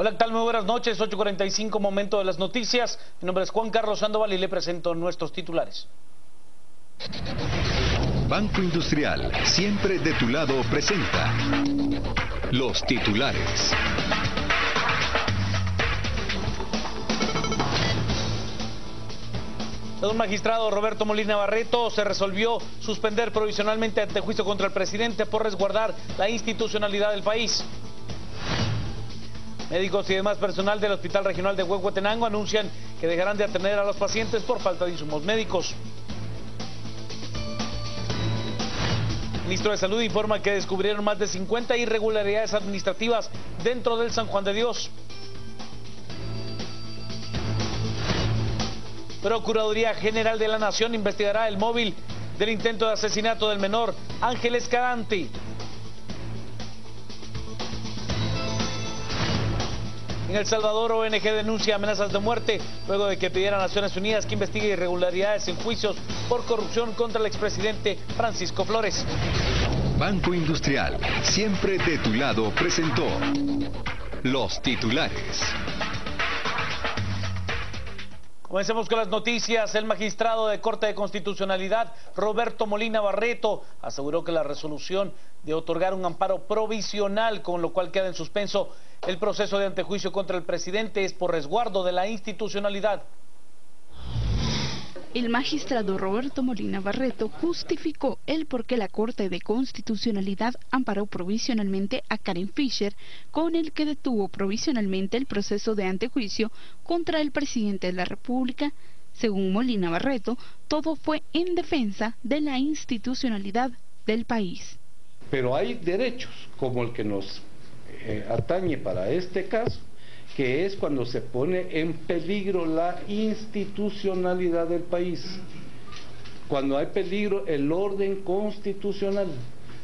Hola, ¿qué tal? Muy buenas noches, 8:45, momento de las noticias. Mi nombre es Juan Carlos Sandoval y le presento nuestros titulares. Banco Industrial, siempre de tu lado, presenta los titulares. Un magistrado, Roberto Molina Barreto, se resolvió suspender provisionalmente antejuicio contra el presidente por resguardar la institucionalidad del país. Médicos y demás personal del Hospital Regional de Huehuetenango anuncian que dejarán de atender a los pacientes por falta de insumos médicos. El ministro de Salud informa que descubrieron más de 50 irregularidades administrativas dentro del San Juan de Dios. Procuraduría General de la Nación investigará el móvil del intento de asesinato del menor Ángel Escalante. En El Salvador, ONG denuncia amenazas de muerte luego de que pidiera a Naciones Unidas que investigue irregularidades en juicios por corrupción contra el expresidente Francisco Flores. Banco Industrial, siempre de tu lado, presentó los titulares. Comencemos con las noticias. El magistrado de Corte de Constitucionalidad, Roberto Molina Barreto, aseguró que la resolución de otorgar un amparo provisional, con lo cual queda en suspenso el proceso de antejuicio contra el presidente, es por resguardo de la institucionalidad. El magistrado Roberto Molina Barreto justificó el por qué la Corte de Constitucionalidad amparó provisionalmente a Karen Fischer, con el que detuvo provisionalmente el proceso de antejuicio contra el presidente de la República. Según Molina Barreto, todo fue en defensa de la institucionalidad del país. Pero hay derechos, como el que nos atañe para este caso, que es cuando se pone en peligro la institucionalidad del país, cuando hay peligro el orden constitucional.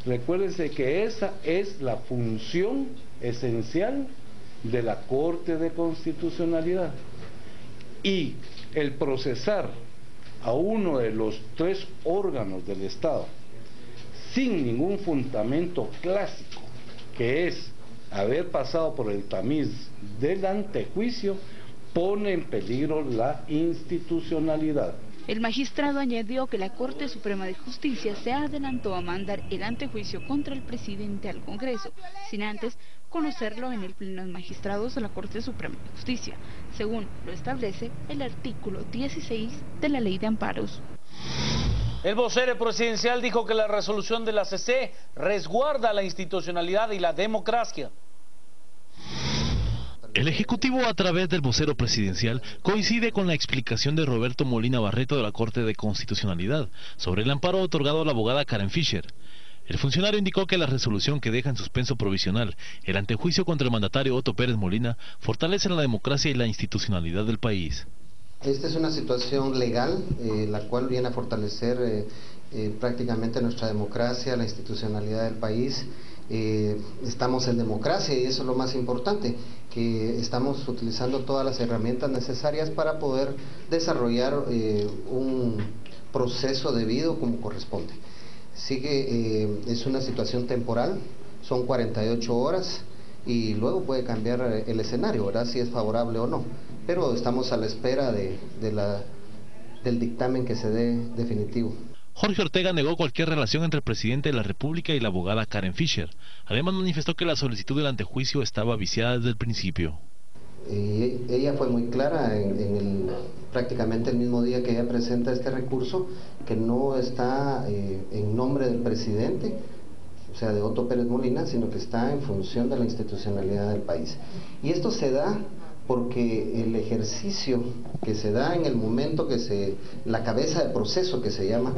Recuérdense que esa es la función esencial de la Corte de Constitucionalidad. Y el procesar a uno de los tres órganos del Estado sin ningún fundamento clásico, que es haber pasado por el tamiz del antejuicio, pone en peligro la institucionalidad. El magistrado añadió que la Corte Suprema de Justicia se adelantó a mandar el antejuicio contra el presidente al Congreso, sin antes conocerlo en el Pleno de Magistrados de la Corte Suprema de Justicia, según lo establece el artículo 16 de la Ley de Amparos. El vocero presidencial dijo que la resolución de la CC resguarda la institucionalidad y la democracia. El Ejecutivo, a través del vocero presidencial, coincide con la explicación de Roberto Molina Barreto de la Corte de Constitucionalidad sobre el amparo otorgado a la abogada Karen Fischer. El funcionario indicó que la resolución que deja en suspenso provisional el antejuicio contra el mandatario Otto Pérez Molina fortalece la democracia y la institucionalidad del país. Esta es una situación legal, la cual viene a fortalecer prácticamente nuestra democracia, la institucionalidad del país. Estamos en democracia y eso es lo más importante, que estamos utilizando todas las herramientas necesarias para poder desarrollar un proceso debido como corresponde. Es una situación temporal, son 48 horas y luego puede cambiar el escenario, ¿verdad? Si es favorable o no, pero estamos a la espera del dictamen que se dé definitivo. Jorge Ortega negó cualquier relación entre el presidente de la República y la abogada Karen Fischer. Además manifestó que la solicitud del antejuicio estaba viciada desde el principio. Ella fue muy clara prácticamente el mismo día que ella presenta este recurso, que no está en nombre del presidente, o sea, de Otto Pérez Molina, sino que está en función de la institucionalidad del país. Y esto se da porque el ejercicio que se da en el momento la cabeza de proceso que se llama,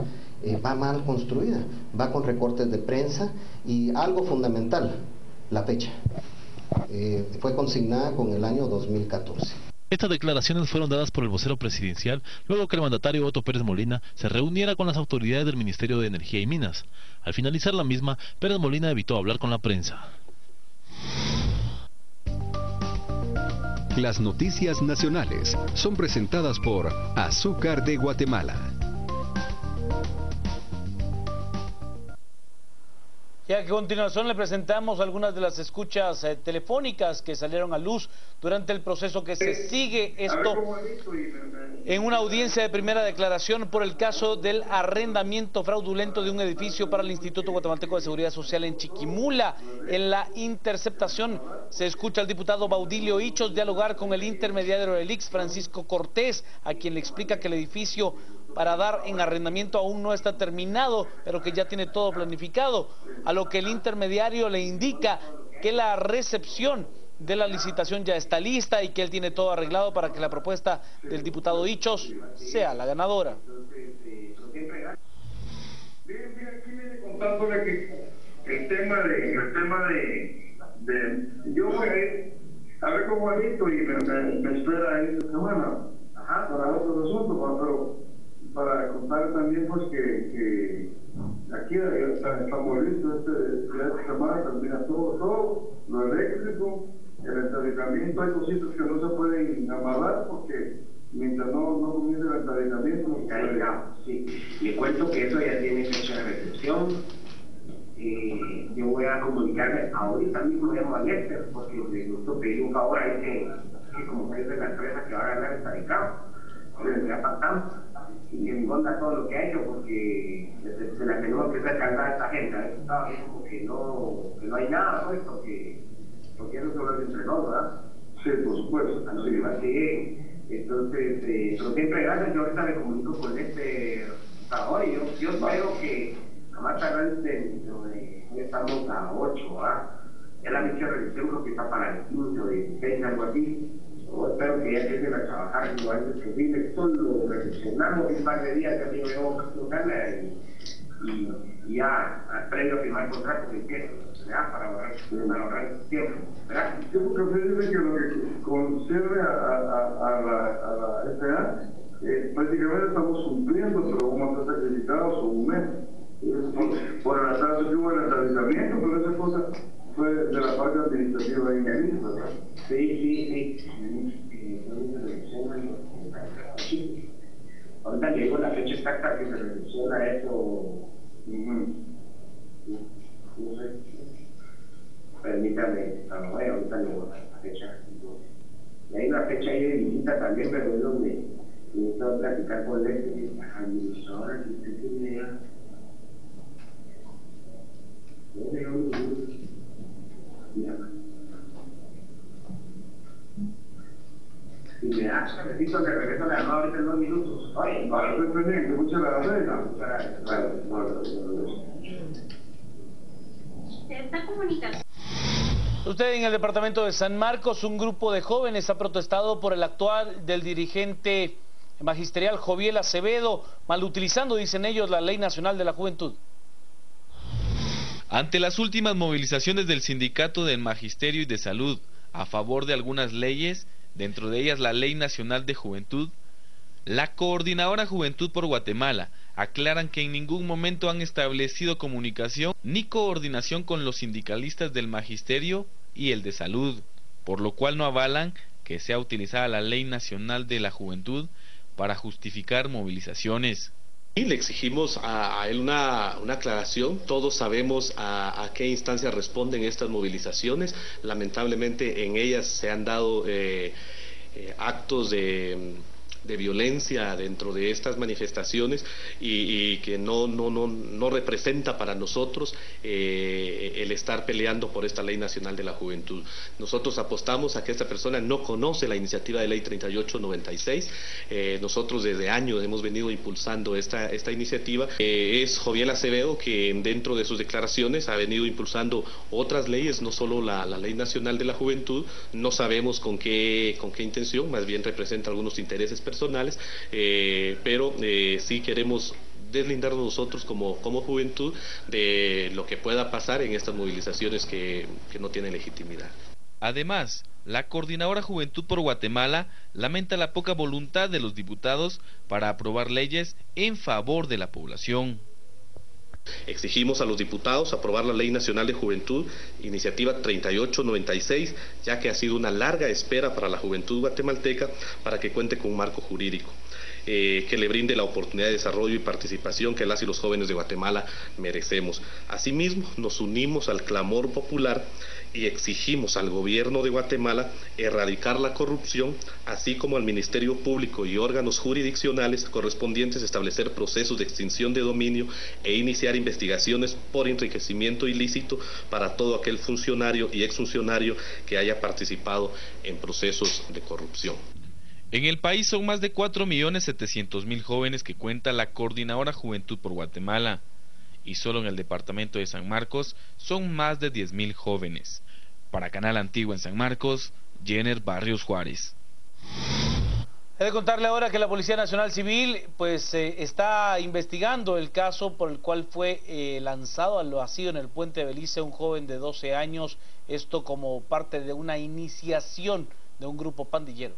va mal construida, va con recortes de prensa y algo fundamental, la fecha. Fue consignada con el año 2014. Estas declaraciones fueron dadas por el vocero presidencial luego que el mandatario Otto Pérez Molina se reuniera con las autoridades del Ministerio de Energía y Minas. Al finalizar la misma, Pérez Molina evitó hablar con la prensa. Las noticias nacionales son presentadas por Azúcar de Guatemala. Y a continuación le presentamos algunas de las escuchas telefónicas que salieron a luz durante el proceso que se sigue esto en una audiencia de primera declaración por el caso del arrendamiento fraudulento de un edificio para el Instituto Guatemalteco de Seguridad Social en Chiquimula. En la interceptación se escucha al diputado Baudilio Hichos dialogar con el intermediario del IX, Francisco Cortés, a quien le explica que el edificio para dar en arrendamiento aún no está terminado, pero que ya tiene todo planificado, a lo que el intermediario le indica que la recepción de la licitación ya está lista y que él tiene todo arreglado para que la propuesta del diputado Hichos sea la ganadora. Aquí viene contándole que el tema de yo voy a ir a ver con Juanito y me espera ahí esta semana para otro asunto, pero para contar también pues que aquí estamos listos esta semana termina todo lo eléctrico, el encadernamiento. Hay cositas que no se pueden amarrar porque mientras no comience el encadernamiento no se puede. Sí, le cuento que eso ya tiene fecha de recepción. Yo voy a comunicarme ahorita mismo, llamo a Lester porque le gustó pedir un favor ahí que como es de la empresa que va a ganar esta de cabo, le da faltando y que me conta todo lo que ha hecho porque se la tenemos que hacer cargar a esta gente. Eso estaba bien como que no hay nada, pues, porque eso solo es entre nosotros, ¿verdad? Sí, por supuesto. Sí. Entonces, pero siempre gracias. Yo ahorita me comunico con este ahora y yo espero que a más tardar estamos a 8, ¿verdad? Ya la fecha de revisión creo que está para el 15 o 16, algo así. Yo espero que ya empiecen a trabajar lo antes posible. Solo recepcionamos un par de días, ya digo yo, y ya previo a firmar contrato que empiece, ¿verdad? Para ahorrar tiempo, ¿verdad? Sí, porque usted dice que lo que concierne a la FA, prácticamente estamos cumpliendo, pero vamos a estar sacrificados un mes. Por el atraso que hubo en el tratamiento, pero esa cosa fue de la parte administrativa de Inglaterra, ¿verdad? Sí. Ahorita le digo la fecha exacta que se recepciona eso. No sé. Permítame, ahorita le digo la fecha. Y hay una fecha ahí de visita también, pero es donde necesito platicar con el administrador, si usted tiene idea. Si me das necesito que regreso a la llamada ahorita en 2 minutos. Oye, estoy pendiente, muchas gracias. Se está comunicando. Usted, en el departamento de San Marcos, un grupo de jóvenes ha protestado por el actual del dirigente magisterial Joviel Acevedo, malutilizando, dicen ellos, la Ley Nacional de la Juventud. Ante las últimas movilizaciones del Sindicato del Magisterio y de Salud a favor de algunas leyes, dentro de ellas la Ley Nacional de Juventud, la Coordinadora Juventud por Guatemala aclaran que en ningún momento han establecido comunicación ni coordinación con los sindicalistas del Magisterio y el de Salud, por lo cual no avalan que sea utilizada la Ley Nacional de la Juventud para justificar movilizaciones. Y le exigimos a él una aclaración. Todos sabemos a qué instancias responden estas movilizaciones. Lamentablemente en ellas se han dado actos de violencia dentro de estas manifestaciones y que no representa para nosotros el estar peleando por esta Ley Nacional de la Juventud. Nosotros apostamos a que esta persona no conoce la iniciativa de Ley 3896. Nosotros desde años hemos venido impulsando esta iniciativa. Es Joviel Acevedo que dentro de sus declaraciones ha venido impulsando otras leyes, no solo la Ley Nacional de la Juventud. No sabemos con qué intención, más bien representa algunos intereses personales, pero sí queremos deslindarnos nosotros como juventud de lo que pueda pasar en estas movilizaciones que no tienen legitimidad. Además, la Coordinadora Juventud por Guatemala lamenta la poca voluntad de los diputados para aprobar leyes en favor de la población. Exigimos a los diputados aprobar la Ley Nacional de Juventud, iniciativa 3896, ya que ha sido una larga espera para la juventud guatemalteca para que cuente con un marco jurídico que le brinde la oportunidad de desarrollo y participación que las y los jóvenes de Guatemala merecemos. Asimismo, nos unimos al clamor popular y exigimos al gobierno de Guatemala erradicar la corrupción, así como al Ministerio Público y órganos jurisdiccionales correspondientes establecer procesos de extinción de dominio e iniciar investigaciones por enriquecimiento ilícito para todo aquel funcionario y exfuncionario que haya participado en procesos de corrupción. En el país son más de 4.700.000 jóvenes que cuenta la Coordinadora Juventud por Guatemala, y solo en el departamento de San Marcos son más de 10.000 jóvenes. Para Canal Antigua en San Marcos, Jenner Barrios Juárez. He de contarle ahora que la Policía Nacional Civil está investigando el caso por el cual fue lanzado al vacío en el puente de Belice un joven de 12 años, esto como parte de una iniciación de un grupo pandillero.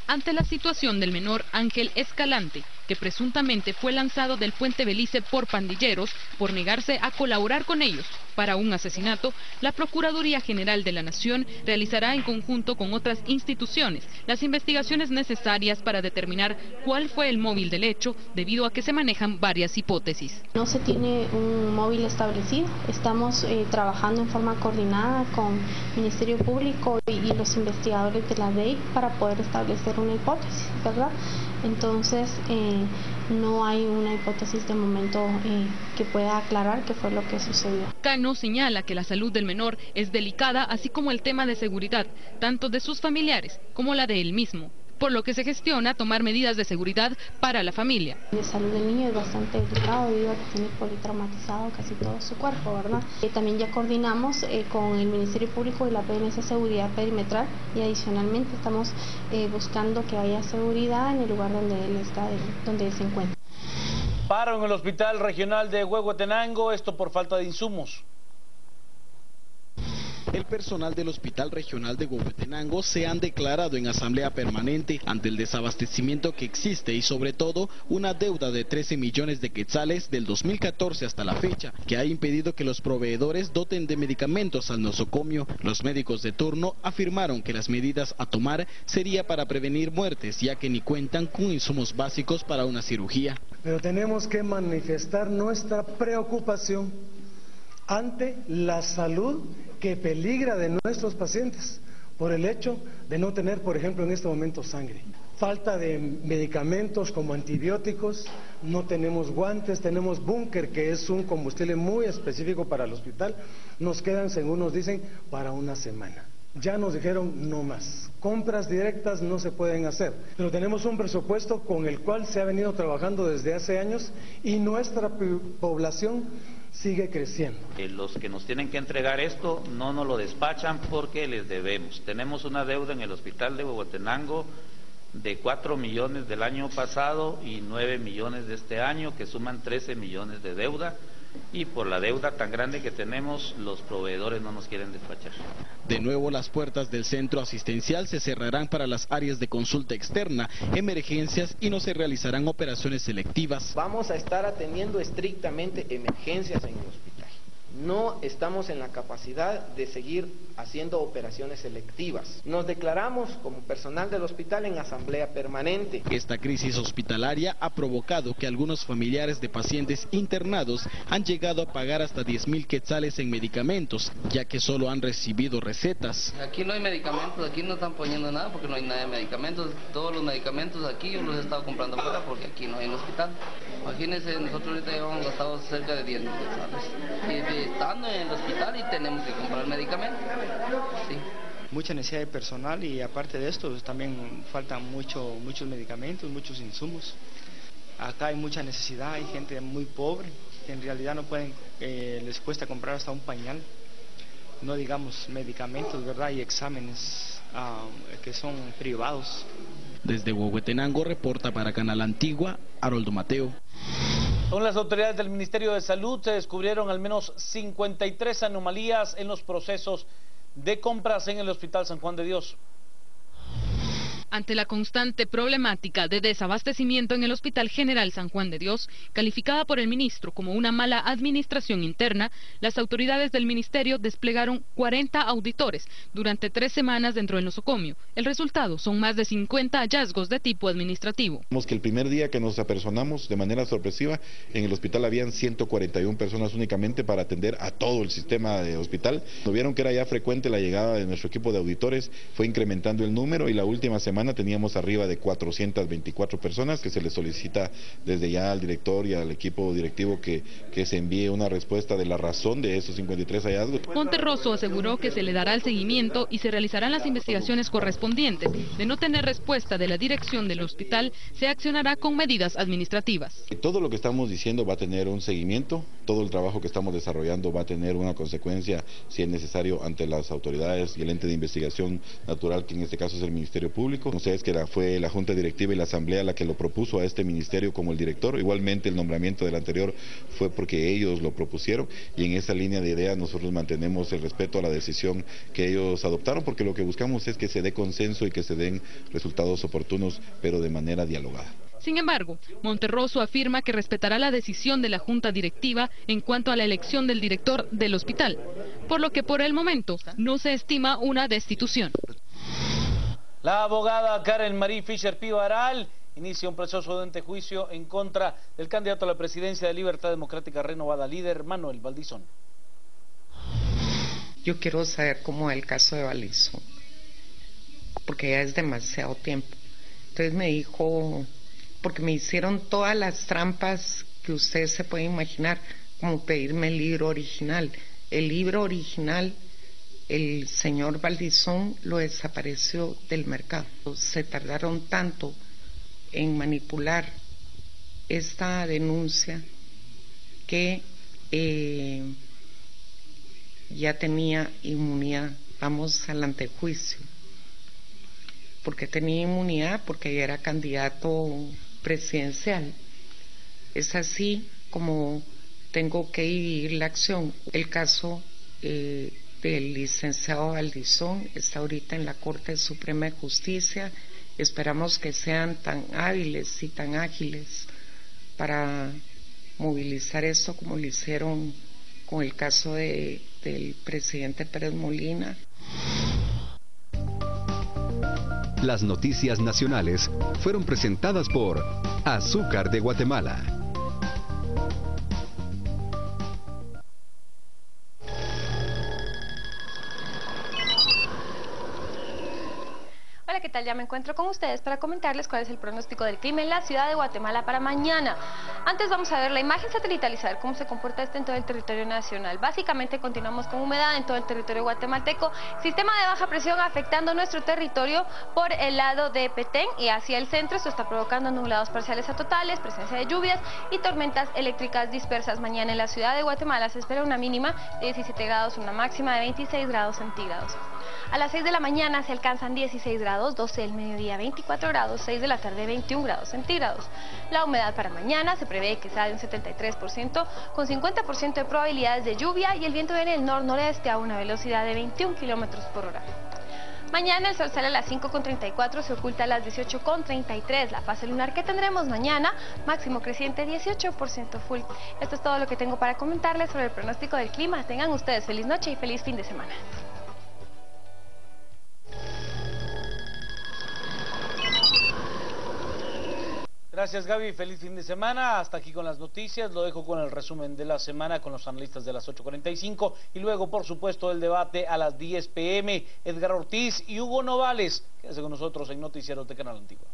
Ante la situación del menor Ángel Escalante, que presuntamente fue lanzado del puente Belice por pandilleros por negarse a colaborar con ellos para un asesinato, la Procuraduría General de la Nación realizará en conjunto con otras instituciones las investigaciones necesarias para determinar cuál fue el móvil del hecho, debido a que se manejan varias hipótesis. No se tiene un móvil establecido, estamos trabajando en forma coordinada con el Ministerio Público y los investigadores de la DEI para poder establecer una hipótesis, ¿verdad? Entonces, no hay una hipótesis de momento que pueda aclarar qué fue lo que sucedió. Cano señala que la salud del menor es delicada, así como el tema de seguridad, tanto de sus familiares como la de él mismo, por lo que se gestiona tomar medidas de seguridad para la familia. La salud del niño es bastante delicada debido a que tiene politraumatizado casi todo su cuerpo, ¿verdad? También ya coordinamos con el Ministerio Público y la PNC Seguridad Perimetral y adicionalmente estamos buscando que haya seguridad en el lugar donde él está, donde él se encuentra. Paro en el Hospital Regional de Huehuetenango, esto por falta de insumos. El personal del Hospital Regional de Huehuetenango se han declarado en asamblea permanente ante el desabastecimiento que existe y sobre todo una deuda de 13 millones de quetzales del 2014 hasta la fecha, que ha impedido que los proveedores doten de medicamentos al nosocomio. Los médicos de turno afirmaron que las medidas a tomar sería para prevenir muertes, ya que ni cuentan con insumos básicos para una cirugía. Pero tenemos que manifestar nuestra preocupación ante la salud que peligra de nuestros pacientes por el hecho de no tener, por ejemplo, en este momento sangre. Falta de medicamentos como antibióticos, no tenemos guantes, tenemos búnker, que es un combustible muy específico para el hospital, nos quedan, según nos dicen, para una semana. Ya nos dijeron no más, compras directas no se pueden hacer, pero tenemos un presupuesto con el cual se ha venido trabajando desde hace años y nuestra población sigue creciendo. Los que nos tienen que entregar esto no nos lo despachan porque les debemos. Tenemos una deuda en el hospital de Huehuetenango de 4 millones del año pasado y 9 millones de este año, que suman 13 millones de deuda. Y por la deuda tan grande que tenemos, los proveedores no nos quieren despachar. De nuevo, las puertas del centro asistencial se cerrarán para las áreas de consulta externa, emergencias y no se realizarán operaciones selectivas. Vamos a estar atendiendo estrictamente emergencias en el hospital. No estamos en la capacidad de seguir haciendo operaciones selectivas. Nos declaramos como personal del hospital en asamblea permanente. Esta crisis hospitalaria ha provocado que algunos familiares de pacientes internados han llegado a pagar hasta 10,000 quetzales en medicamentos, ya que solo han recibido recetas. Aquí no hay medicamentos, aquí no están poniendo nada porque no hay nada de medicamentos. Todos los medicamentos aquí yo los he estado comprando afuera porque aquí no hay en el hospital. Imagínense, nosotros ahorita llevamos gastado cerca de 10,000 quetzales. Estando en el hospital y tenemos que comprar medicamentos. Sí. Mucha necesidad de personal y aparte de esto también faltan muchos medicamentos, muchos insumos. Acá hay mucha necesidad, hay gente muy pobre que en realidad no pueden, les cuesta comprar hasta un pañal, no digamos medicamentos, ¿verdad? Y exámenes que son privados. Desde Huehuetenango reporta para Canal Antigua, Haroldo Mateo. Según las autoridades del Ministerio de Salud, se descubrieron al menos 53 anomalías en los procesos de compras en el Hospital San Juan de Dios. Ante la constante problemática de desabastecimiento en el Hospital General San Juan de Dios, calificada por el ministro como una mala administración interna, las autoridades del ministerio desplegaron 40 auditores durante 3 semanas dentro del nosocomio. El resultado son más de 50 hallazgos de tipo administrativo. Vemos que el primer día que nos apersonamos de manera sorpresiva, en el hospital habían 141 personas únicamente para atender a todo el sistema de hospital. Nos vieron que era ya frecuente la llegada de nuestro equipo de auditores, fue incrementando el número y la última semana teníamos arriba de 424 personas que se les solicita desde ya al director y al equipo directivo que se envíe una respuesta de la razón de esos 53 hallazgos. Monterroso aseguró que se le dará el seguimiento y se realizarán las investigaciones correspondientes. De no tener respuesta de la dirección del hospital, se accionará con medidas administrativas. Todo lo que estamos diciendo va a tener un seguimiento, todo el trabajo que estamos desarrollando va a tener una consecuencia, si es necesario, ante las autoridades y el ente de investigación natural, que en este caso es el Ministerio Público. Ustedes que fue la Junta Directiva y la Asamblea la que lo propuso a este ministerio como el director. Igualmente el nombramiento del anterior fue porque ellos lo propusieron y en esa línea de ideas nosotros mantenemos el respeto a la decisión que ellos adoptaron, porque lo que buscamos es que se dé consenso y que se den resultados oportunos, pero de manera dialogada. Sin embargo, Monterroso afirma que respetará la decisión de la Junta Directiva en cuanto a la elección del director del hospital, por lo que por el momento no se estima una destitución. La abogada Karen Marie Fischer Pivaral inicia un proceso de antejuicio en contra del candidato a la presidencia de Libertad Democrática Renovada, líder Manuel Valdizón. Yo quiero saber cómo va el caso de Valdizón, porque ya es demasiado tiempo. Entonces me dijo, porque me hicieron todas las trampas que ustedes se pueden imaginar, como pedirme el libro original. El libro original, el señor Valdizón lo desapareció del mercado. Se tardaron tanto en manipular esta denuncia que ya tenía inmunidad. Vamos al antejuicio. Porque tenía inmunidad, porque ya era candidato presidencial. Es así como tengo que dividir la acción. El caso del licenciado Valdizón está ahorita en la Corte Suprema de Justicia. Esperamos que sean tan hábiles y tan ágiles para movilizar esto como lo hicieron con el caso del presidente Pérez Molina. Las noticias nacionales fueron presentadas por Azúcar de Guatemala. Hola, ¿qué tal? Ya me encuentro con ustedes para comentarles cuál es el pronóstico del clima en la ciudad de Guatemala para mañana. Antes vamos a ver la imagen satelital y saber cómo se comporta esto en todo el territorio nacional. Básicamente continuamos con humedad en todo el territorio guatemalteco, sistema de baja presión afectando nuestro territorio por el lado de Petén y hacia el centro. Esto está provocando nublados parciales a totales, presencia de lluvias y tormentas eléctricas dispersas. Mañana en la ciudad de Guatemala se espera una mínima de 17 grados, una máxima de 26 grados centígrados. A las 6 de la mañana se alcanzan 16 grados, 12 del mediodía 24 grados, 6 de la tarde 21 grados centígrados. La humedad para mañana se prevé que sea de un 73%, con 50% de probabilidades de lluvia y el viento viene del nor-noreste a una velocidad de 21 kilómetros por hora. Mañana el sol sale a las 5:34, se oculta a las 18:33. La fase lunar que tendremos mañana, máximo creciente 18% full. Esto es todo lo que tengo para comentarles sobre el pronóstico del clima. Tengan ustedes feliz noche y feliz fin de semana. Gracias, Gaby, feliz fin de semana. Hasta aquí con las noticias, lo dejo con el resumen de la semana con los analistas de las 8:45 y luego, por supuesto, el debate a las 10 p.m. Edgar Ortiz y Hugo Novales. Quédese con nosotros en Noticieros de Canal Antigua.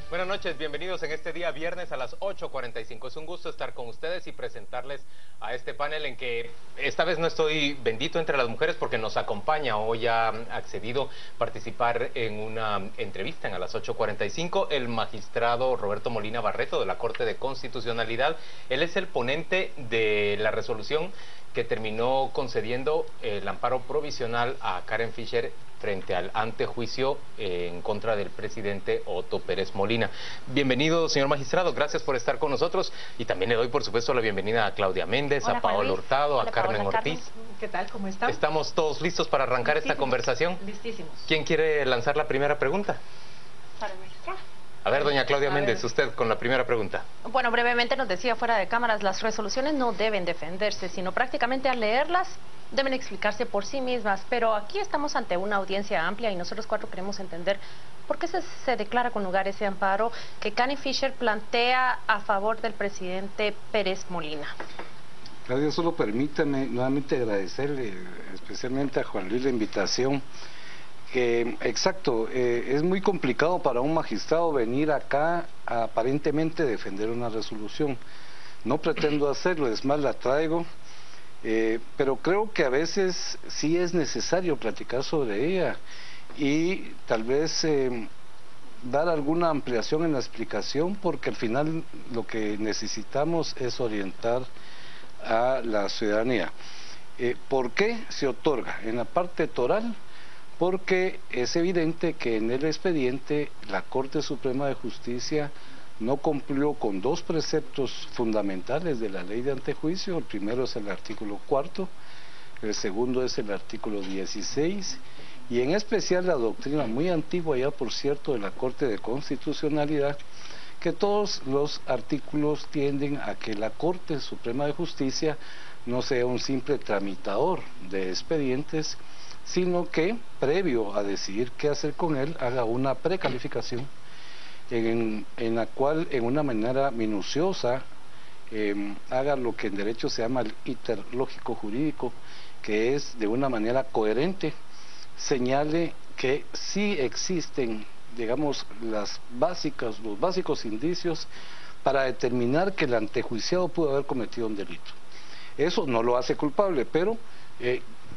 Buenas noches, bienvenidos en este día viernes a las 8:45. Es un gusto estar con ustedes y presentarles a este panel en que esta vez no estoy bendito entre las mujeres porque nos acompaña. Hoy ha accedido a participar en una entrevista en a las 8:45 el magistrado Roberto Molina Barreto de la Corte de Constitucionalidad. Él es el ponente de la resolución que terminó concediendo el amparo provisional a Karen Fisher frente al antejuicio en contra del presidente Otto Pérez Molina. Bienvenido, señor magistrado, gracias por estar con nosotros, y también le doy, por supuesto, la bienvenida a Claudia Méndez, Hola, a Paola Hurtado, hola, a Carmen Paola, Ortiz. ¿Qué tal? ¿Cómo están? ¿Estamos todos listos para arrancar esta conversación? Listísimos. ¿Quién quiere lanzar la primera pregunta? Para el magistrado. A ver, doña Claudia Méndez, usted con la primera pregunta. Bueno, brevemente nos decía fuera de cámaras, las resoluciones no deben defenderse, sino prácticamente al leerlas deben explicarse por sí mismas, pero aquí estamos ante una audiencia amplia y nosotros cuatro queremos entender por qué se declara con lugar ese amparo que Karen Fisher plantea a favor del presidente Pérez Molina. Claudia, solo permítame nuevamente agradecerle especialmente a Juan Luis la invitación. Exacto, es muy complicado para un magistrado venir acá a aparentemente defender una resolución. No pretendo hacerlo, es más, la traigo, pero creo que a veces sí es necesario platicar sobre ella y tal vez dar alguna ampliación en la explicación, porque al final lo que necesitamos es orientar a la ciudadanía. ¿Por qué se otorga? En la parte toral, porque es evidente que en el expediente la Corte Suprema de Justicia no cumplió con dos preceptos fundamentales de la ley de antejuicio. El primero es el artículo 4, el segundo es el artículo 16, y en especial la doctrina muy antigua ya, por cierto, de la Corte de Constitucionalidad, que todos los artículos tienden a que la Corte Suprema de Justicia no sea un simple tramitador de expedientes, sino que, previo a decidir qué hacer con él, haga una precalificación en la cual, en una manera minuciosa, haga lo que en derecho se llama el íter lógico jurídico, que es de una manera coherente, señale que sí existen, digamos, los básicos indicios para determinar que el antejuiciado pudo haber cometido un delito. Eso no lo hace culpable, pero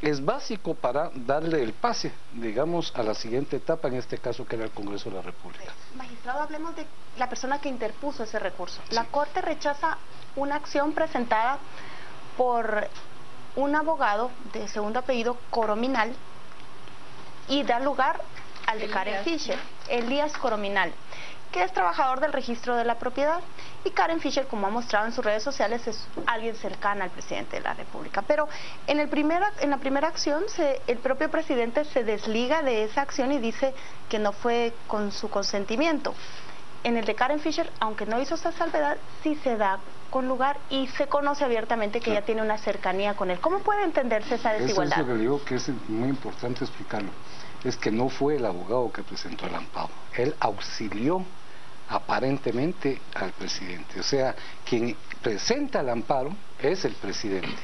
es básico para darle el pase, digamos, a la siguiente etapa, en este caso que era el Congreso de la República. Magistrado, hablemos de la persona que interpuso ese recurso. Sí. La Corte rechaza una acción presentada por un abogado de segundo apellido Corominal y da lugar al de Karen Fisher, Elías Corominal, que es trabajador del registro de la propiedad, y Karen Fisher, como ha mostrado en sus redes sociales, es alguien cercana al presidente de la República. Pero en la primera acción, el propio presidente se desliga de esa acción y dice que no fue con su consentimiento. En el de Karen Fisher, aunque no hizo esa salvedad, sí se da con lugar y se conoce abiertamente que ella tiene una cercanía con él. ¿Cómo puede entenderse esa desigualdad? Eso es lo que digo, que es muy importante explicarlo. Es que no fue el abogado que presentó el amparo. Él auxilió aparentemente al presidente. O sea, quien presenta el amparo es el presidente.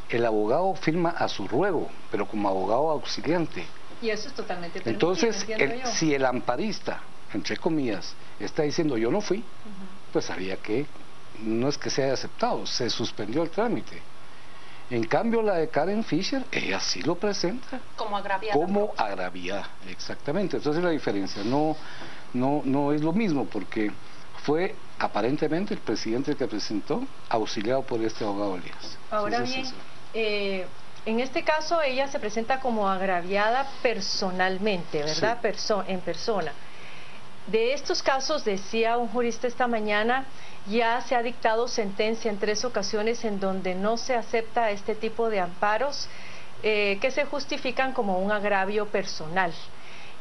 El abogado firma a su ruego, pero como abogado auxiliante. Y eso es totalmente permitido. Entonces, si el amparista, entre comillas, está diciendo yo no fui, pues había que, no es que se haya aceptado, se suspendió el trámite. En cambio, la de Karen Fisher, ella sí lo presenta como agraviada. Como agraviada, exactamente. Entonces la diferencia no es lo mismo, porque fue aparentemente el presidente que presentó, auxiliado por este abogado Elías. Ahora bien, en este caso ella se presenta como agraviada personalmente, ¿verdad? Sí. En persona. De estos casos, decía un jurista esta mañana, ya se ha dictado sentencia en 3 ocasiones en donde no se acepta este tipo de amparos que se justifican como un agravio personal,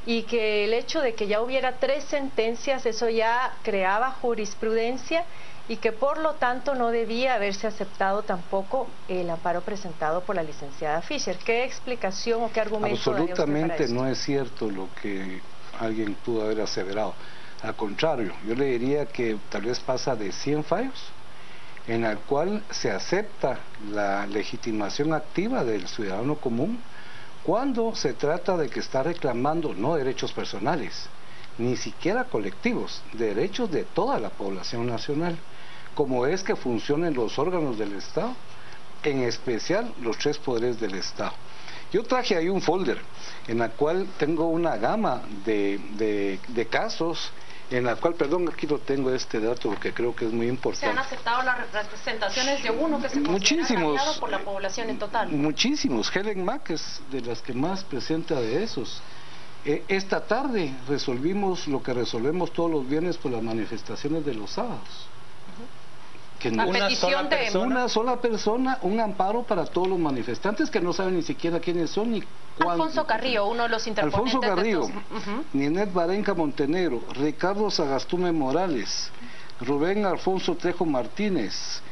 y que el hecho de que ya hubiera 3 sentencias, eso ya creaba jurisprudencia y que por lo tanto no debía haberse aceptado tampoco el amparo presentado por la licenciada Fisher. ¿Qué explicación o qué argumento daría usted para Absolutamente esto? no es cierto lo que alguien pudo haber aseverado. Al contrario, yo le diría que tal vez pasa de 100 fallos en el cual se acepta la legitimación activa del ciudadano común cuando se trata de que está reclamando no derechos personales, ni siquiera colectivos, derechos de toda la población nacional, como es que funcionen los órganos del Estado, en especial los 3 poderes del Estado. Yo traje ahí un folder en el cual tengo una gama de casos en la cual, perdón, aquí lo tengo este dato porque creo que es muy importante. Se han aceptado las representaciones de uno que se considera agraviado por la población en total. Muchísimos. Helen Mack es de las que más presenta de esos. Esta tarde resolvimos lo que resolvemos todos los viernes por las manifestaciones de los sábados. Que no, una sola persona, un amparo para todos los manifestantes que no saben ni siquiera quiénes son ni cuándo. Alfonso Carrillo, uno de los interponentes. Alfonso Carrillo, Ninet Barenca Montenegro, Ricardo Sagastume Morales, Rubén Alfonso Trejo Martínez,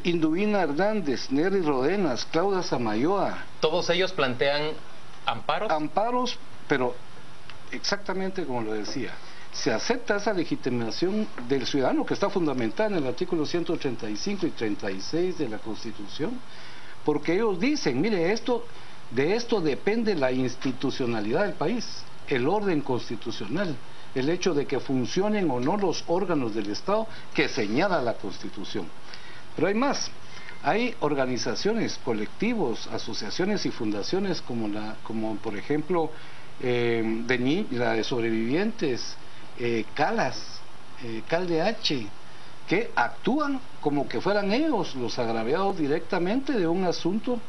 Induvina Hernández, Nery Rodenas, Claudia Samayoa. ¿Todos ellos plantean amparos? Amparos, pero exactamente como lo decía. Se acepta esa legitimación del ciudadano que está fundamentada en el artículo 135 y 36 de la Constitución, porque ellos dicen, mire, de esto depende la institucionalidad del país, el orden constitucional, el hecho de que funcionen o no los órganos del Estado que señala la Constitución. Pero hay más, hay organizaciones, colectivos, asociaciones y fundaciones como por ejemplo la de sobrevivientes, Calas, CalDH, que actúan como que fueran ellos los agraviados directamente de un asunto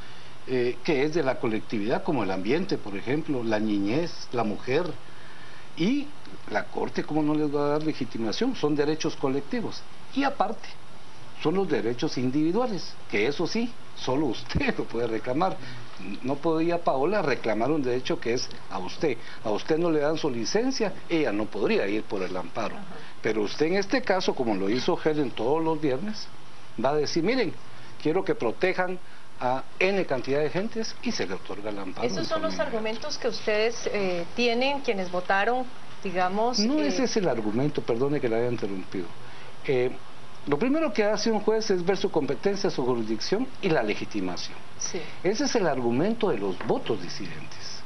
que es de la colectividad, como el ambiente, por ejemplo, la niñez, la mujer. Y la Corte, ¿cómo no les va a dar legitimación? Son derechos colectivos. Y aparte, son los derechos individuales, que eso sí, solo usted lo puede reclamar. No podría Paola reclamar un derecho que es a usted. A usted no le dan su licencia, ella no podría ir por el amparo. Pero usted en este caso, como lo hizo Helen todos los viernes, va a decir, miren, quiero que protejan a N cantidad de gentes y se le otorga el amparo. ¿Esos son los argumentos que ustedes tienen, quienes votaron, digamos? No, ese es el argumento, perdone que le haya interrumpido. Lo primero que hace un juez es ver su competencia, su jurisdicción y la legitimación. Sí. Ese es el argumento de los votos disidentes.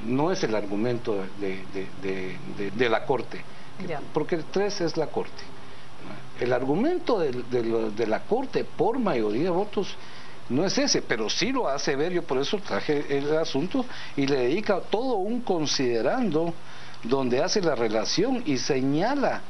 No es el argumento de la Corte, porque el 3 es la Corte. El argumento de la Corte por mayoría de votos no es ese, pero sí lo hace ver. Yo por eso traje el asunto y le dedica todo un considerando donde hace la relación y señala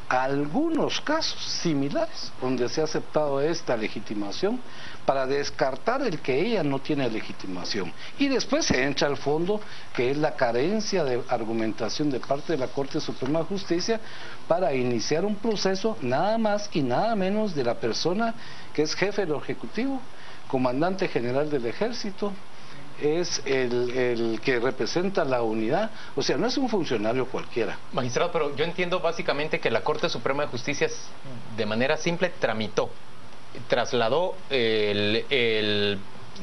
algunos casos similares donde se ha aceptado esta legitimación para descartar el que ella no tiene legitimación, y después se entra al fondo, que es la carencia de argumentación de parte de la Corte Suprema de Justicia para iniciar un proceso nada más y nada menos de la persona que es jefe del Ejecutivo, comandante general del Ejército, es el que representa la unidad, o sea, no es un funcionario cualquiera. Magistrado, pero yo entiendo básicamente que la Corte Suprema de Justicia de manera simple trasladó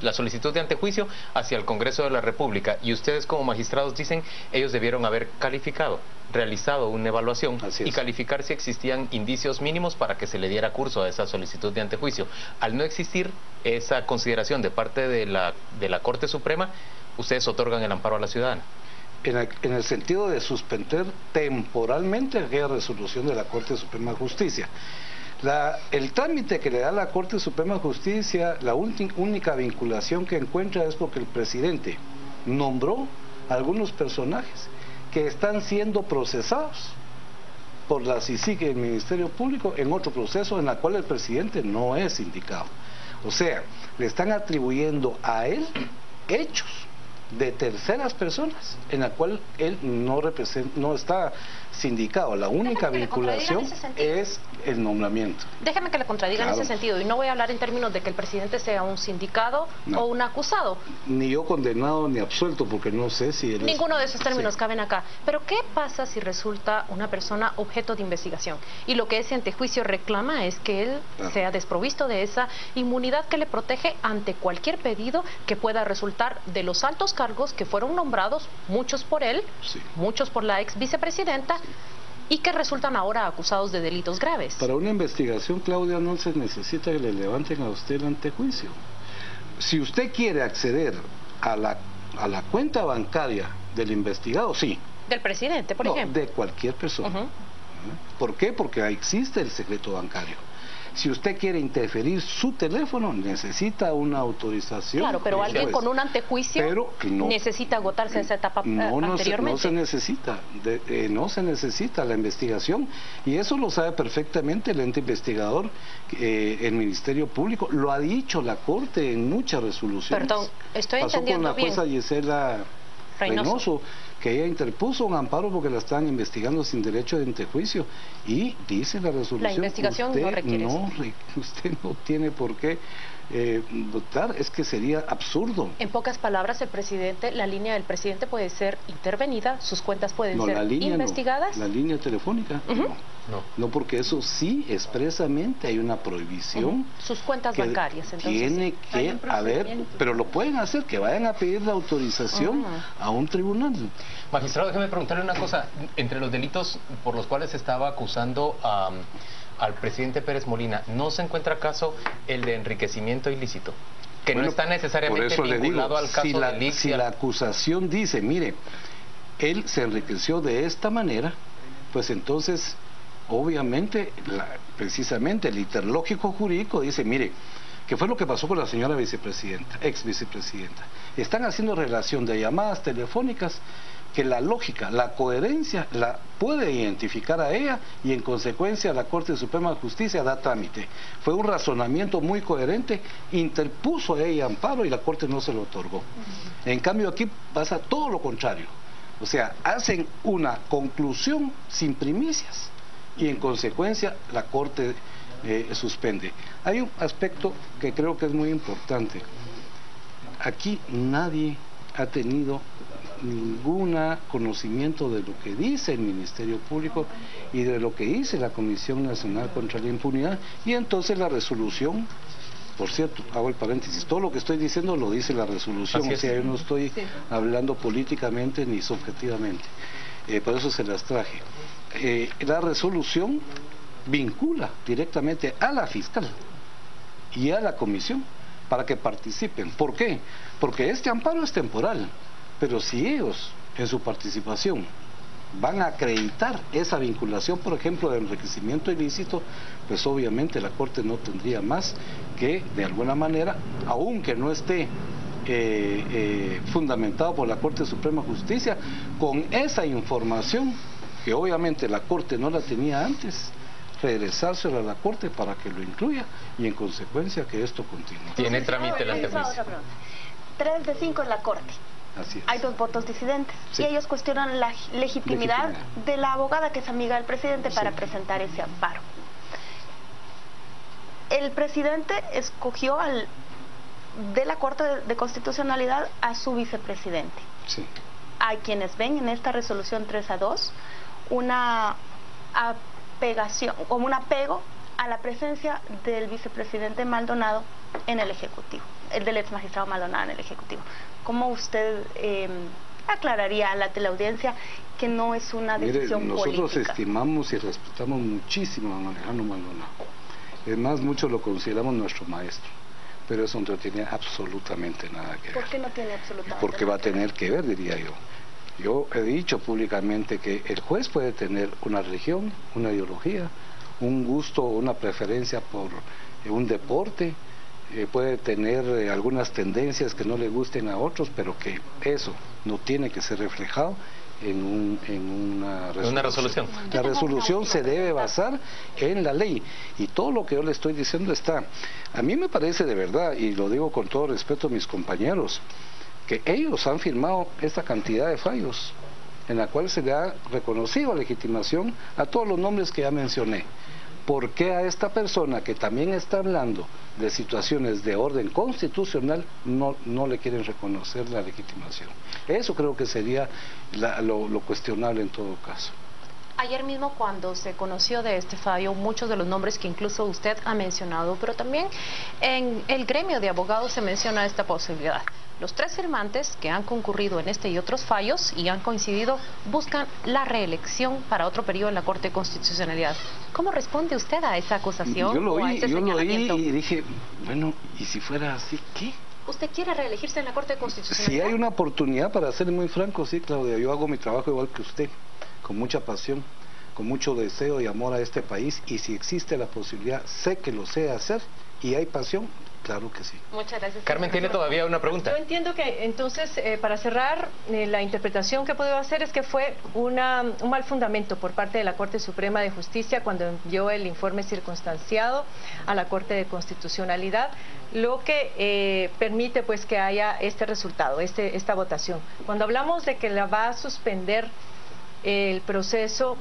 la solicitud de antejuicio hacia el Congreso de la República, y ustedes como magistrados dicen ellos debieron haber realizado una evaluación y calificar si existían indicios mínimos para que se le diera curso a esa solicitud de antejuicio. Al no existir esa consideración de parte de la Corte Suprema, ustedes otorgan el amparo a la ciudadana. En el sentido de suspender temporalmente aquella resolución de la Corte Suprema de Justicia. El trámite que le da la Corte Suprema de Justicia, la única vinculación que encuentra es porque el presidente nombró a algunos personajes que están siendo procesados por la CICIG y el Ministerio Público en otro proceso en el cual el presidente no es indicado. O sea, le están atribuyendo a él hechos de terceras personas en la cual él no está sindicado. La única vinculación es el nombramiento. Déjeme que le contradiga en ese sentido, y no voy a hablar en términos de que el presidente sea un sindicado o un acusado. Ni yo condenado ni absuelto, porque no sé si él ninguno de esos términos caben acá. Pero ¿qué pasa si resulta una persona objeto de investigación? Y lo que ese antejuicio reclama es que él sea desprovisto de esa inmunidad que le protege ante cualquier pedido que pueda resultar de los altos cargos que fueron nombrados, muchos por él, muchos por la ex vicepresidenta, y que resultan ahora acusados de delitos graves. Para una investigación, Claudia, no se necesita que le levanten a usted el antejuicio. Si usted quiere acceder a la cuenta bancaria del investigado, sí. Del presidente, por ejemplo. De cualquier persona. ¿Por qué? Porque existe el secreto bancario. Si usted quiere interferir su teléfono, necesita una autorización. Claro, pero alguien con un antejuicio necesita agotarse esa etapa anteriormente. No se necesita, no se necesita la investigación, y eso lo sabe perfectamente el ente investigador, el Ministerio Público, lo ha dicho la Corte en muchas resoluciones. Perdón, estoy entendiendo bien. Pasó con la jueza Gisela Reynoso, que ella interpuso un amparo porque la estaban investigando sin derecho de antejuicio, y dice la resolución, la investigación no requiere usted no tiene por qué votar, es que sería absurdo. En pocas palabras, la línea del presidente puede ser intervenida, sus cuentas pueden ser investigadas. La línea telefónica, no, porque eso sí, expresamente hay una prohibición. Sus cuentas bancarias, entonces. Tiene que haber, pero lo pueden hacer, que vayan a pedir la autorización a un tribunal. Magistrado, déjeme preguntarle una cosa. Entre los delitos por los cuales se estaba acusando al presidente Pérez Molina, ¿no se encuentra acaso el de enriquecimiento ilícito? Que no está necesariamente vinculado al caso de Lixia. Si la acusación dice, mire, él se enriqueció de esta manera, pues entonces, obviamente, precisamente el interlógico jurídico dice, mire, ¿qué fue lo que pasó con la señora vicepresidenta, ex vicepresidenta? Están haciendo relación de llamadas telefónicas que la lógica, la coherencia la puede identificar a ella, y en consecuencia la Corte Suprema de Justicia da trámite. Fue un razonamiento muy coherente, interpuso a ella amparo y la Corte no se lo otorgó. En cambio aquí pasa todo lo contrario, o sea, hacen una conclusión sin primicias y en consecuencia la Corte suspende. Hay un aspecto que creo que es muy importante. Aquí nadie ha tenido ningún conocimiento de lo que dice el Ministerio Público y de lo que dice la Comisión Nacional contra la Impunidad, y entonces la resolución, por cierto, hago el paréntesis, todo lo que estoy diciendo lo dice la resolución, o sea, yo no estoy hablando políticamente ni subjetivamente, por eso se las traje. La resolución vincula directamente a la fiscal y a la comisión para que participen. ¿Por qué? Porque este amparo es temporal, pero si ellos en su participación van a acreditar esa vinculación, por ejemplo, de enriquecimiento ilícito, pues obviamente la Corte no tendría más que, de alguna manera, aunque no esté fundamentado por la Corte Suprema de Justicia, con esa información, que obviamente la Corte no la tenía antes, regresárselo a la Corte para que lo incluya y en consecuencia que esto continúe. ¿Tiene trámite el antejuicio? 3 de 5 en la Corte. Así es. Hay 2 votos disidentes y ellos cuestionan la legitimidad de la abogada que es amiga del presidente para presentar ese amparo. El presidente escogió de la Corte de Constitucionalidad a su vicepresidente. Sí. Hay quienes ven en esta resolución 3-2 una apegación, como un apego a la presencia del vicepresidente Maldonado en el Ejecutivo, el del ex magistrado Maldonado en el Ejecutivo. ¿Cómo usted aclararía a la teleaudiencia que no es una decisión política? Nosotros estimamos y respetamos muchísimo a Alejandro Maldonado. Es más, muchos lo consideramos nuestro maestro, pero eso no tiene absolutamente nada que ver. ¿Por qué no tiene absolutamente nada? Porque va a tener que ver, diría yo. Yo he dicho públicamente que el juez puede tener una religión, una ideología, un gusto, una preferencia por un deporte, puede tener algunas tendencias que no le gusten a otros, pero que eso no tiene que ser reflejado en una resolución. La resolución se debe basar en la ley, y todo lo que yo le estoy diciendo está. A mí me parece de verdad, y lo digo con todo respeto a mis compañeros, que ellos han firmado esta cantidad de fallos en la cual se le ha reconocido legitimación a todos los nombres que ya mencioné. ¿Por qué a esta persona que también está hablando de situaciones de orden constitucional no le quieren reconocer la legitimación? Eso creo que sería lo cuestionable en todo caso. Ayer mismo, cuando se conoció de este fallo, muchos de los nombres que incluso usted ha mencionado, pero también en el gremio de abogados se menciona esta posibilidad. Los 3 firmantes que han concurrido en este y otros fallos y han coincidido buscan la reelección para otro periodo en la Corte de Constitucionalidad. ¿Cómo responde usted a esa acusación? Yo lo oí y dije, bueno, ¿y si fuera así, qué? ¿Usted quiere reelegirse en la Corte de Constitucionalidad? Si hay una oportunidad, para ser muy franco, sí, Claudia, yo hago mi trabajo igual que usted, con mucha pasión, con mucho deseo y amor a este país, y si existe la posibilidad, sé que lo sé hacer y hay pasión, claro que sí. Muchas gracias. Carmen tiene todavía una pregunta. Yo entiendo que entonces, para cerrar, la interpretación que puedo hacer es que fue un mal fundamento por parte de la Corte Suprema de Justicia cuando envió el informe circunstanciado a la Corte de Constitucionalidad, lo que permite pues que haya este resultado, esta votación. Cuando hablamos de que la va a suspender el proceso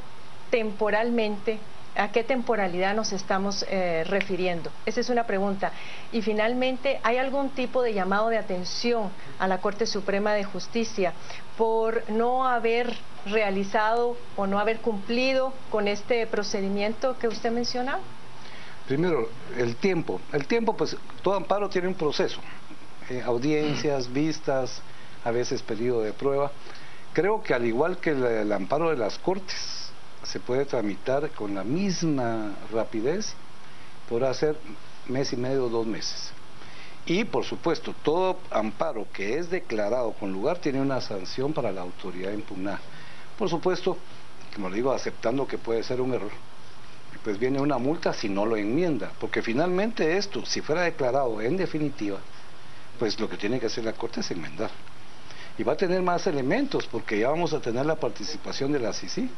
temporalmente, ¿a qué temporalidad nos estamos refiriendo? Esa es una pregunta. Y finalmente, ¿hay algún tipo de llamado de atención a la Corte Suprema de Justicia por no haber realizado o no haber cumplido con este procedimiento que usted menciona? Primero, el tiempo. El tiempo, pues, todo amparo tiene un proceso. Audiencias, vistas, a veces periodo de prueba. Creo que al igual que el amparo de las Cortes, se puede tramitar con la misma rapidez, podrá ser mes y medio o 2 meses. Y por supuesto, todo amparo que es declarado con lugar tiene una sanción para la autoridad a impugnar. Por supuesto, como le digo, aceptando que puede ser un error, pues viene una multa si no lo enmienda, porque finalmente esto, si fuera declarado en definitiva, pues lo que tiene que hacer la Corte es enmendar. Y va a tener más elementos, porque ya vamos a tener la participación de la CICI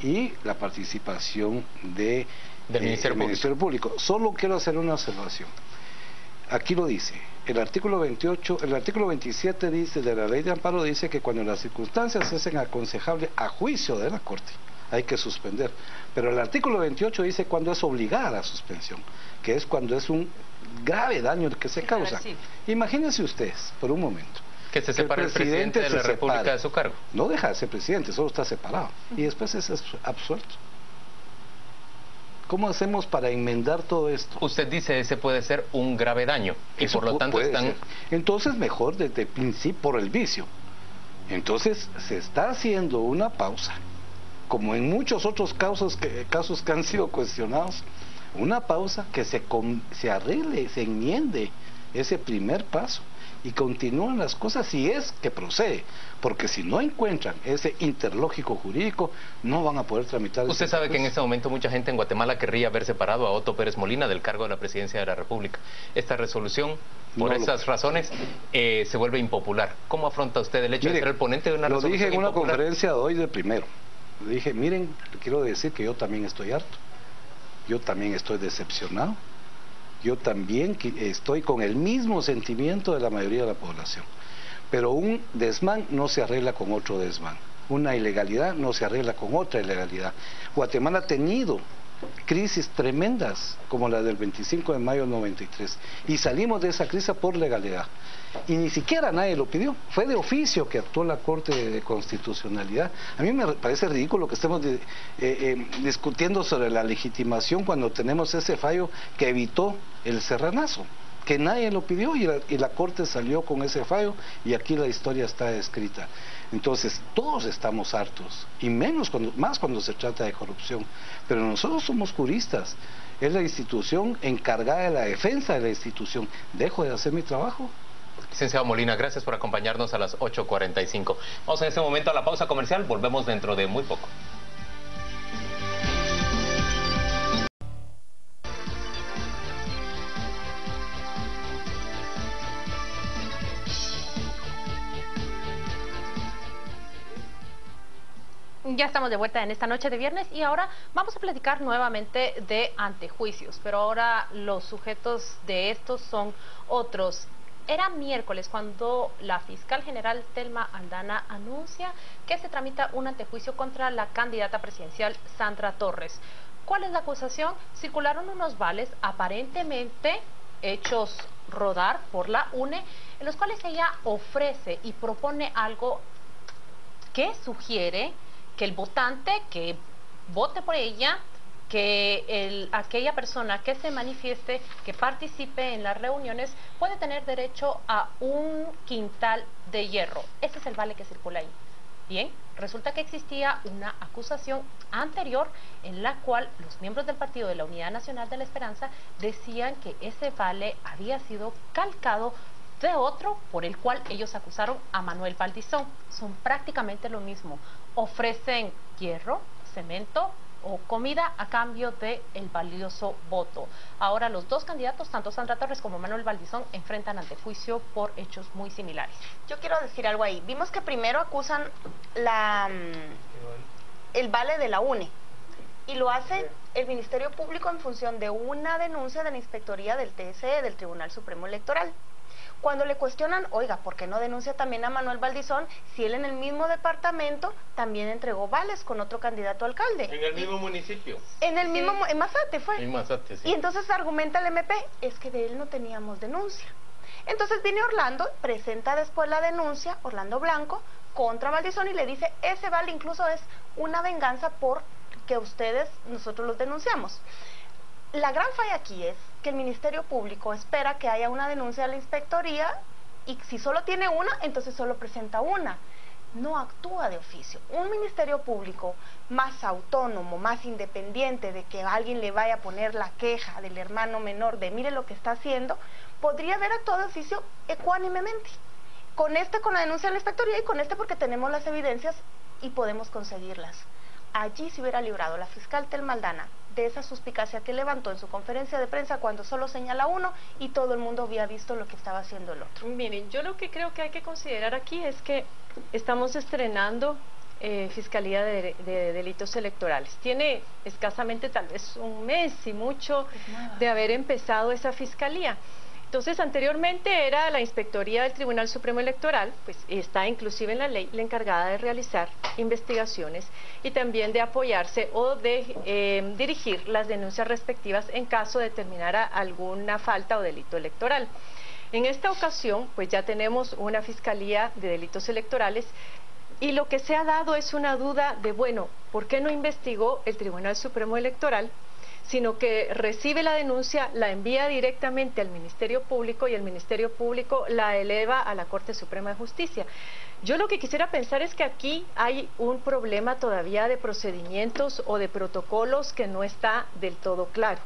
y la participación del Ministerio Público. Solo quiero hacer una observación. Aquí lo dice, el artículo 27 dice, de la ley de amparo dice que cuando las circunstancias se hacen aconsejables a juicio de la Corte, hay que suspender. Pero el artículo 28 dice cuando es obligada la suspensión, que es cuando es un grave daño que se causa. Imagínense ustedes, por un momento, que se separa el presidente de la República de su cargo. No deja de ser presidente, solo está separado. Y después es absuelto. ¿Cómo hacemos para enmendar todo esto? Usted dice ese puede ser un grave daño. Y por lo tanto están... Entonces mejor desde el principio por el vicio. Entonces se está haciendo una pausa. Como en muchos otros casos que han sido cuestionados. Una pausa que se arregle, se enmiende ese primer paso. Y continúan las cosas si es que procede, porque si no encuentran ese interlógico jurídico, no van a poder tramitar. Usted sabe que en este momento mucha gente en Guatemala querría haber separado a Otto Pérez Molina del cargo de la presidencia de la República. Esta resolución, por esas razones, se vuelve impopular. ¿Cómo afronta usted el hecho de ser el ponente de una resolución impopular? Lo dije en una conferencia de hoy de primero. Le dije, miren, quiero decir que yo también estoy harto, yo también estoy decepcionado. Yo también estoy con el mismo sentimiento de la mayoría de la población. Pero un desmán no se arregla con otro desmán. Una ilegalidad no se arregla con otra ilegalidad. Guatemala ha tenido crisis tremendas como la del 25 de mayo del 93. Y salimos de esa crisis por legalidad. Y ni siquiera nadie lo pidió. Fue de oficio que actuó la Corte de Constitucionalidad. A mí me parece ridículo que estemos discutiendo sobre la legitimación cuando tenemos ese fallo que evitó el serranazo, que nadie lo pidió y la Corte salió con ese fallo y aquí la historia está escrita. Entonces, todos estamos hartos, y más cuando se trata de corrupción. Pero nosotros somos juristas, es la institución encargada de la defensa de la institución. ¿Dejo de hacer mi trabajo? Licenciado Molina, gracias por acompañarnos a las 8:45. Vamos en este momento a la pausa comercial, volvemos dentro de muy poco. Ya estamos de vuelta en esta noche de viernes y ahora vamos a platicar nuevamente de antejuicios, pero ahora los sujetos de estos son otros. Era miércoles cuando la fiscal general Telma Aldana anuncia que se tramita un antejuicio contra la candidata presidencial Sandra Torres. ¿Cuál es la acusación? Circularon unos vales aparentemente hechos rodar por la UNE, en los cuales ella ofrece y propone algo que sugiere que el votante que vote por ella, que aquella persona que se manifieste, que participe en las reuniones, puede tener derecho a un quintal de hierro. Ese es el vale que circula ahí. Bien, resulta que existía una acusación anterior en la cual los miembros del Partido de la Unidad Nacional de la Esperanza decían que ese vale había sido calcado de otro por el cual ellos acusaron a Manuel Valdizón. Son prácticamente lo mismo. Ofrecen hierro, cemento, o comida a cambio de el valioso voto. Ahora los dos candidatos, tanto Sandra Torres como Manuel Valdizón, enfrentan ante juicio por hechos muy similares. Yo quiero decir algo ahí. Vimos que primero acusan el vale de la UNE y lo hace el Ministerio Público en función de una denuncia de la Inspectoría del TSE, del Tribunal Supremo Electoral. Cuando le cuestionan, oiga, ¿por qué no denuncia también a Manuel Valdizón si él en el mismo departamento también entregó vales con otro candidato a alcalde? En el mismo municipio. En el mismo, en Mazate fue. En Mazate, sí. Y entonces argumenta el MP, es que de él no teníamos denuncia. Entonces viene Orlando, presenta después la denuncia, Orlando Blanco, contra Valdizón y le dice, ese vale incluso es una venganza por que nosotros los denunciamos. La gran falla aquí es que el Ministerio Público espera que haya una denuncia de la Inspectoría y si solo tiene una, entonces solo presenta una. No actúa de oficio. Un Ministerio Público más autónomo, más independiente de que alguien le vaya a poner la queja del hermano menor de mire lo que está haciendo, podría haber actuado de oficio ecuánimemente. Con la denuncia de la Inspectoría y con porque tenemos las evidencias y podemos conseguirlas. Allí se hubiera librado la fiscal Tel Maldana de esa suspicacia que levantó en su conferencia de prensa cuando solo señala uno y todo el mundo había visto lo que estaba haciendo el otro. Miren, yo lo que creo que hay que considerar aquí es que estamos estrenando Fiscalía de Delitos Electorales. Tiene escasamente tal vez un mes y mucho de haber empezado esa fiscalía. Entonces, anteriormente era la Inspectoría del Tribunal Supremo Electoral, pues está inclusive en la ley la encargada de realizar investigaciones y también de apoyarse o de dirigir las denuncias respectivas en caso determinara alguna falta o delito electoral. En esta ocasión, pues ya tenemos una Fiscalía de Delitos Electorales y lo que se ha dado es una duda de, bueno, ¿por qué no investigó el Tribunal Supremo Electoral? Sino que recibe la denuncia, la envía directamente al Ministerio Público y el Ministerio Público la eleva a la Corte Suprema de Justicia. Yo lo que quisiera pensar es que aquí hay un problema todavía de procedimientos o de protocolos que no está del todo claro.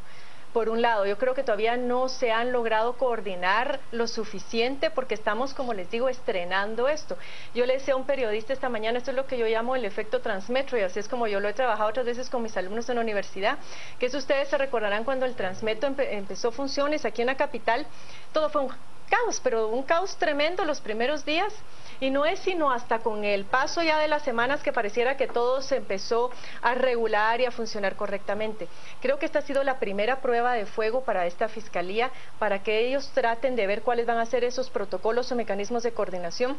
Por un lado, yo creo que todavía no se han logrado coordinar lo suficiente porque estamos, como les digo, estrenando esto. Yo le decía a un periodista esta mañana, esto es lo que yo llamo el efecto Transmetro, y así es como yo lo he trabajado otras veces con mis alumnos en la universidad, que eso ustedes se recordarán cuando el Transmetro empezó funciones aquí en la capital, todo fue un caos, pero un caos tremendo los primeros días. Y no es sino hasta con el paso ya de las semanas que pareciera que todo se empezó a regular y a funcionar correctamente. Creo que esta ha sido la primera prueba de fuego para esta Fiscalía, para que ellos traten de ver cuáles van a ser esos protocolos o mecanismos de coordinación.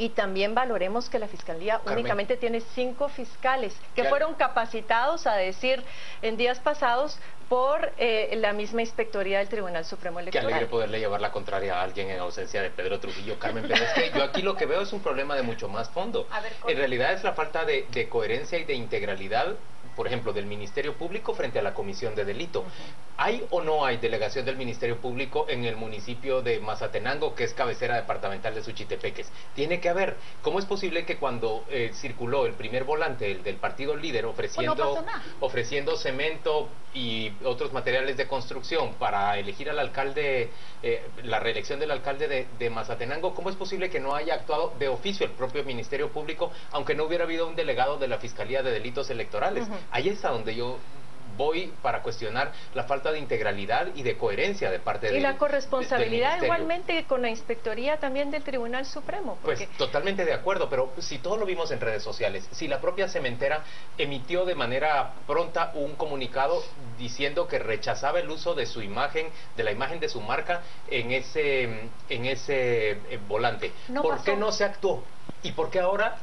Y también valoremos que la Fiscalía únicamente tiene 5 fiscales que fueron capacitados a decir en días pasados por la misma Inspectoría del Tribunal Supremo Electoral. Qué alegre poderle llevar la contraria a alguien en ausencia de Pedro Trujillo, Carmen, pero es que yo aquí lo que veo es un problema de mucho más fondo. En realidad es la falta de coherencia y de integralidad, por ejemplo, del Ministerio Público frente a la Comisión de Delito. ¿Hay o no hay delegación del Ministerio Público en el municipio de Mazatenango, que es cabecera departamental de Suchitepeques? Tiene que haber. ¿Cómo es posible que cuando circuló el primer volante, el del partido líder, ofreciendo cemento y otros materiales de construcción para elegir al alcalde, la reelección del alcalde de Mazatenango, cómo es posible que no haya actuado de oficio el propio Ministerio Público, aunque no hubiera habido un delegado de la Fiscalía de Delitos Electorales? Ahí es a donde yo voy para cuestionar la falta de integralidad y de coherencia de parte de y la corresponsabilidad igualmente con la Inspectoría también del Tribunal Supremo. Pues totalmente de acuerdo, pero si todo lo vimos en redes sociales, si la propia cementera emitió de manera pronta un comunicado diciendo que rechazaba el uso de su imagen, de la imagen de su marca en ese volante, ¿por qué no se actuó? ¿Y por qué ahora,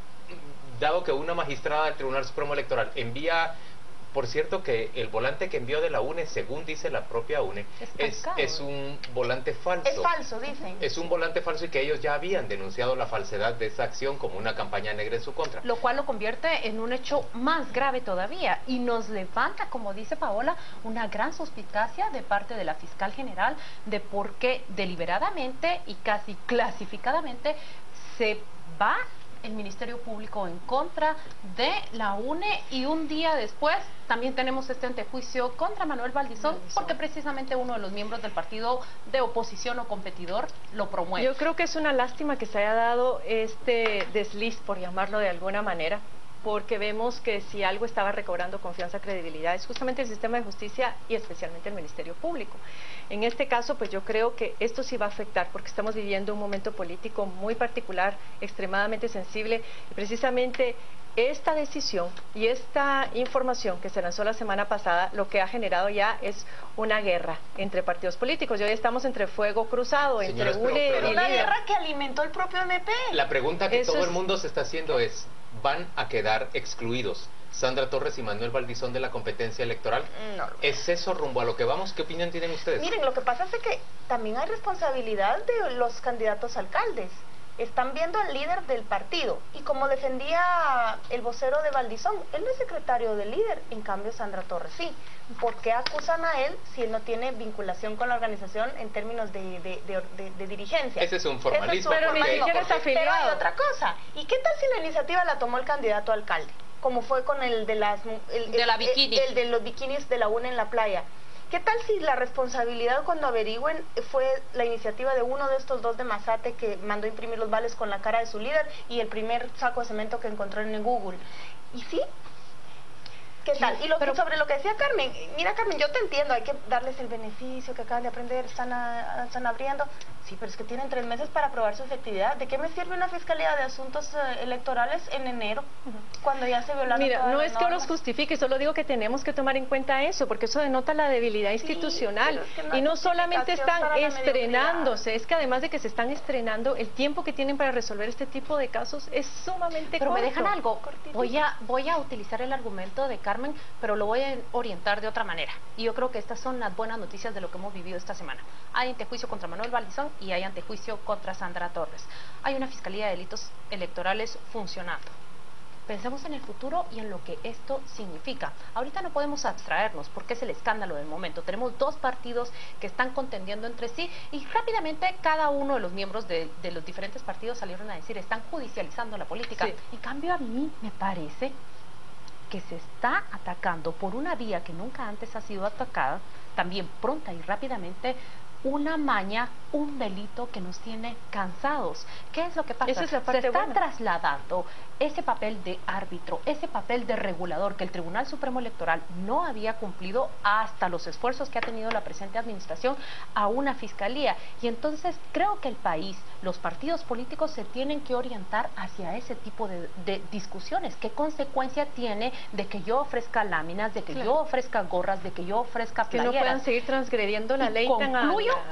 dado que una magistrada del Tribunal Supremo Electoral envía, por cierto que el volante que envió de la UNE, según dice la propia UNE, es un volante falso? Es falso, dicen. Es un volante falso y que ellos ya habían denunciado la falsedad de esa acción como una campaña negra en su contra. Lo cual lo convierte en un hecho más grave todavía y nos levanta, como dice Paola, una gran suspicacia de parte de la fiscal general de por qué deliberadamente y casi clasificadamente se va el Ministerio Público en contra de la UNE y un día después también tenemos este antejuicio contra Manuel Valdizón porque precisamente uno de los miembros del partido de oposición o competidor lo promueve. Yo creo que es una lástima que se haya dado este desliz, por llamarlo de alguna manera, porque vemos que si algo estaba recobrando confianza, credibilidad, es justamente el sistema de justicia y especialmente el Ministerio Público. En este caso, pues yo creo que esto sí va a afectar, porque estamos viviendo un momento político muy particular, extremadamente sensible, y precisamente esta decisión y esta información que se lanzó la semana pasada, lo que ha generado ya es una guerra entre partidos políticos. Y hoy estamos entre fuego cruzado, Señoras, entre UNE Pero y una líder. guerra que alimentó el propio MP. La pregunta que Eso todo es- el mundo se está haciendo es, ¿van a quedar excluidos Sandra Torres y Manuel Valdizón de la competencia electoral? No. ¿Es eso rumbo a lo que vamos? ¿Qué opinión tienen ustedes? Miren, lo que pasa es que también hay responsabilidad de los candidatos a alcaldes. Están viendo al líder del partido. Y como defendía el vocero de Valdizón, él no es secretario del líder, en cambio Sandra Torres sí. ¿Por qué acusan a él si él no tiene vinculación con la organización en términos de dirigencia? Ese es un formalismo. Ese es un porque- formalismo, siquiera está pero hay afiliado. otra cosa. ¿Y qué tal si la iniciativa la tomó el candidato a alcalde? Como fue con el de las De la bikini. el de los bikinis de la UNE en la playa. ¿Qué tal si la responsabilidad cuando averigüen fue la iniciativa de uno de estos dos de Mazate que mandó imprimir los vales con la cara de su líder y el primer saco de cemento que encontró en el Google? ¿Y sí? ¿Qué tal? Y sobre lo que decía Carmen, mira Carmen, yo te entiendo, hay que darles el beneficio que acaban de aprender, están abriendo. Sí, pero es que tienen 3 meses para probar su efectividad. ¿De qué me sirve una Fiscalía de Asuntos Electorales en enero, cuando ya se violaron Mira, todas no las es que los normas? justifique, solo digo que tenemos que tomar en cuenta eso, porque eso denota la debilidad institucional. pero es que no hay Y no solamente justificación están para la estrenándose, es que además de que se están estrenando, el tiempo que tienen para resolver este tipo de casos es sumamente Pero corto. me dejan algo, cortitito. voy a utilizar el argumento de Carmen, pero lo voy a orientar de otra manera. Y yo creo que estas son las buenas noticias de lo que hemos vivido esta semana. Hay antejuicio contra Manuel Valdizón y hay antejuicio contra Sandra Torres. Hay una Fiscalía de Delitos Electorales funcionando. Pensemos en el futuro y en lo que esto significa. Ahorita no podemos abstraernos porque es el escándalo del momento. Tenemos 2 partidos que están contendiendo entre sí y rápidamente cada uno de los miembros de los diferentes partidos salieron a decir están judicializando la política. Sí. En cambio a mí me parece que se está atacando por una vía que nunca antes ha sido atacada, también pronta y rápidamente, una maña, un delito que nos tiene cansados. ¿Qué es lo que pasa? Esa es la parte se está buena. trasladando ese papel de árbitro, ese papel de regulador que el Tribunal Supremo Electoral no había cumplido hasta los esfuerzos que ha tenido la presente administración a una fiscalía. Y entonces creo que el país, los partidos políticos se tienen que orientar hacia ese tipo de discusiones. ¿Qué consecuencia tiene de que yo ofrezca láminas, de que Claro. yo ofrezca gorras, de que yo ofrezca Que no playeras? puedan seguir transgrediendo la Y ley tan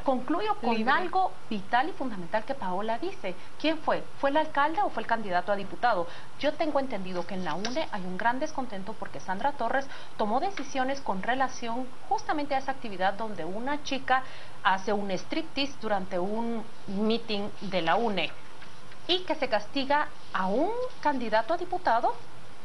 concluyo con libre. algo vital y fundamental que Paola dice. ¿Quién fue? ¿Fue el alcalde o fue el candidato a diputado? Yo tengo entendido que en la UNE hay un gran descontento porque Sandra Torres tomó decisiones con relación justamente a esa actividad donde una chica hace un striptease durante un meeting de la UNE y que se castiga a un candidato a diputado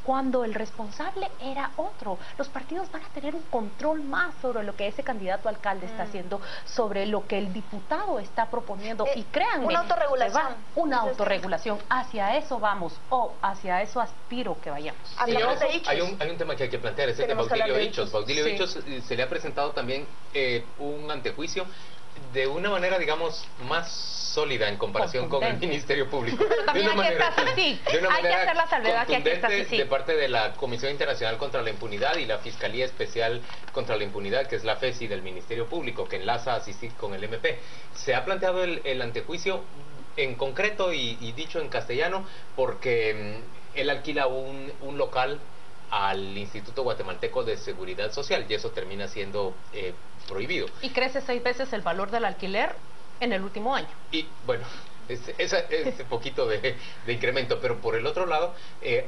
cuando el responsable era otro. Los partidos van a tener un control más sobre lo que ese candidato a alcalde está haciendo, sobre lo que el diputado está proponiendo. Y créanme, una autorregulación. se va una autorregulación. Hacia eso vamos, o hacia eso aspiro que vayamos. Hablamos de hechos. Hay un tema que hay que plantear, es el de Tenemos que hablar Baudilio de Hichos. hechos. Baudilio Sí. Hichos se le ha presentado también un antejuicio de una manera, digamos, más sólida en comparación con el Contundente. Ministerio Público. Pero también De una hay que manera- sí, de una hay que manera hacer la salvedad que aquí está contundente sí. de parte de la Comisión Internacional contra la Impunidad y la Fiscalía Especial contra la Impunidad, que es la FESI del Ministerio Público, que enlaza a CICIG con el MP. Se ha planteado el antejuicio en concreto y dicho en castellano porque él alquila un local al Instituto Guatemalteco de Seguridad Social y eso termina siendo prohibido. Y crece 6 veces el valor del alquiler en el último año. Y bueno, ese poquito de incremento, pero por el otro lado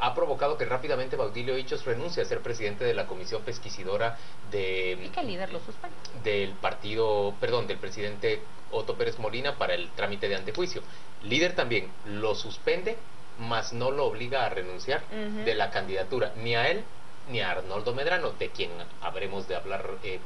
ha provocado que rápidamente Baudilio Hichos renuncie a ser presidente de la comisión pesquisidora Y que el líder lo suspende. del del presidente Otto Pérez Molina para el trámite de antejuicio. Líder también lo suspende, mas no lo obliga a renunciar de la candidatura, ni a él ni a Arnoldo Medrano, de quien habremos de hablar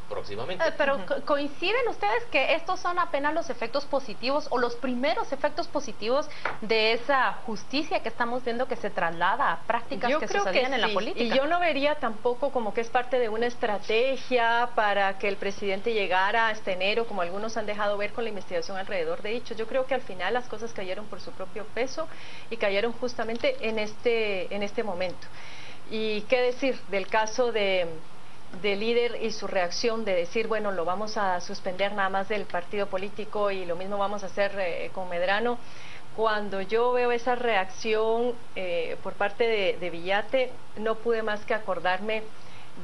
próximamente. Pero ¿coinciden ustedes que estos son apenas los efectos positivos o los primeros efectos positivos de esa justicia que estamos viendo que se traslada a prácticas Yo que creo sucedían que en la sí, política? y yo no vería tampoco como que es parte de una estrategia para que el presidente llegara hasta enero, como algunos han dejado ver con la investigación alrededor de Hichos. Yo creo que al final las cosas cayeron por su propio peso y cayeron justamente en este momento. Y qué decir del caso de líder y su reacción de decir, bueno, lo vamos a suspender nada más del partido político y lo mismo vamos a hacer con Medrano. Cuando yo veo esa reacción por parte de Villate, no pude más que acordarme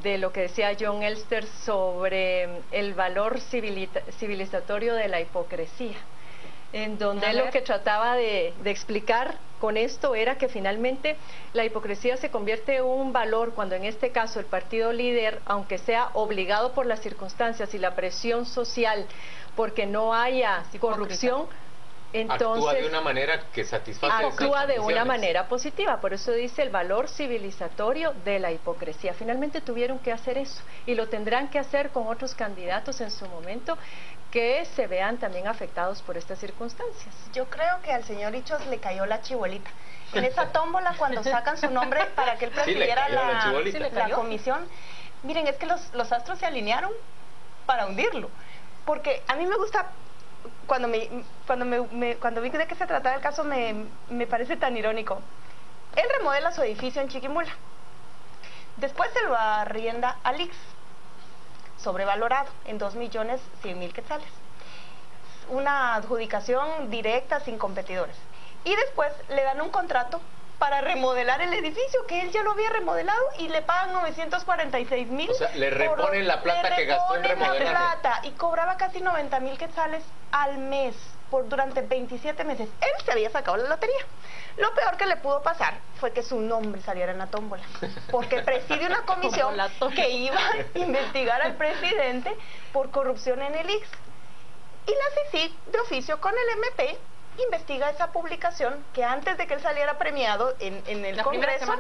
de lo que decía John Elster sobre el valor civilizatorio de la hipocresía, en donde lo que trataba de explicar con esto era que finalmente la hipocresía se convierte en un valor cuando en este caso el partido líder, aunque sea obligado por las circunstancias y la presión social porque no haya corrupción, entonces actúa de una manera que satisface. Actúa de una manera positiva, por eso dice el valor civilizatorio de la hipocresía. Finalmente tuvieron que hacer eso y lo tendrán que hacer con otros candidatos en su momento que se vean también afectados por estas circunstancias. Yo creo que al señor Hichos le cayó la chibolita. En esa tómbola cuando sacan su nombre para que él presidiera la comisión, miren, es que los astros se alinearon para hundirlo. Porque a mí me gusta, cuando vi de qué se trataba el caso, me parece tan irónico. Él remodela su edificio en Chiquimula. Después se lo arrienda al IX, sobrevalorado en 2.100.000 quetzales. Una adjudicación directa sin competidores. Y después le dan un contrato para remodelar el edificio, que él ya lo había remodelado, y le pagan 946.000. O sea, le reponen la plata que gastó en remodelar. Y cobraba casi 90.000 quetzales al mes durante 27 meses. Él se había sacado la lotería. Lo peor que le pudo pasar fue que su nombre saliera en la tómbola, porque preside una comisión que iba a investigar al presidente por corrupción en el IX. Y la CICIG, de oficio con el MP, investiga esa publicación que antes de que él saliera premiado en el Congreso,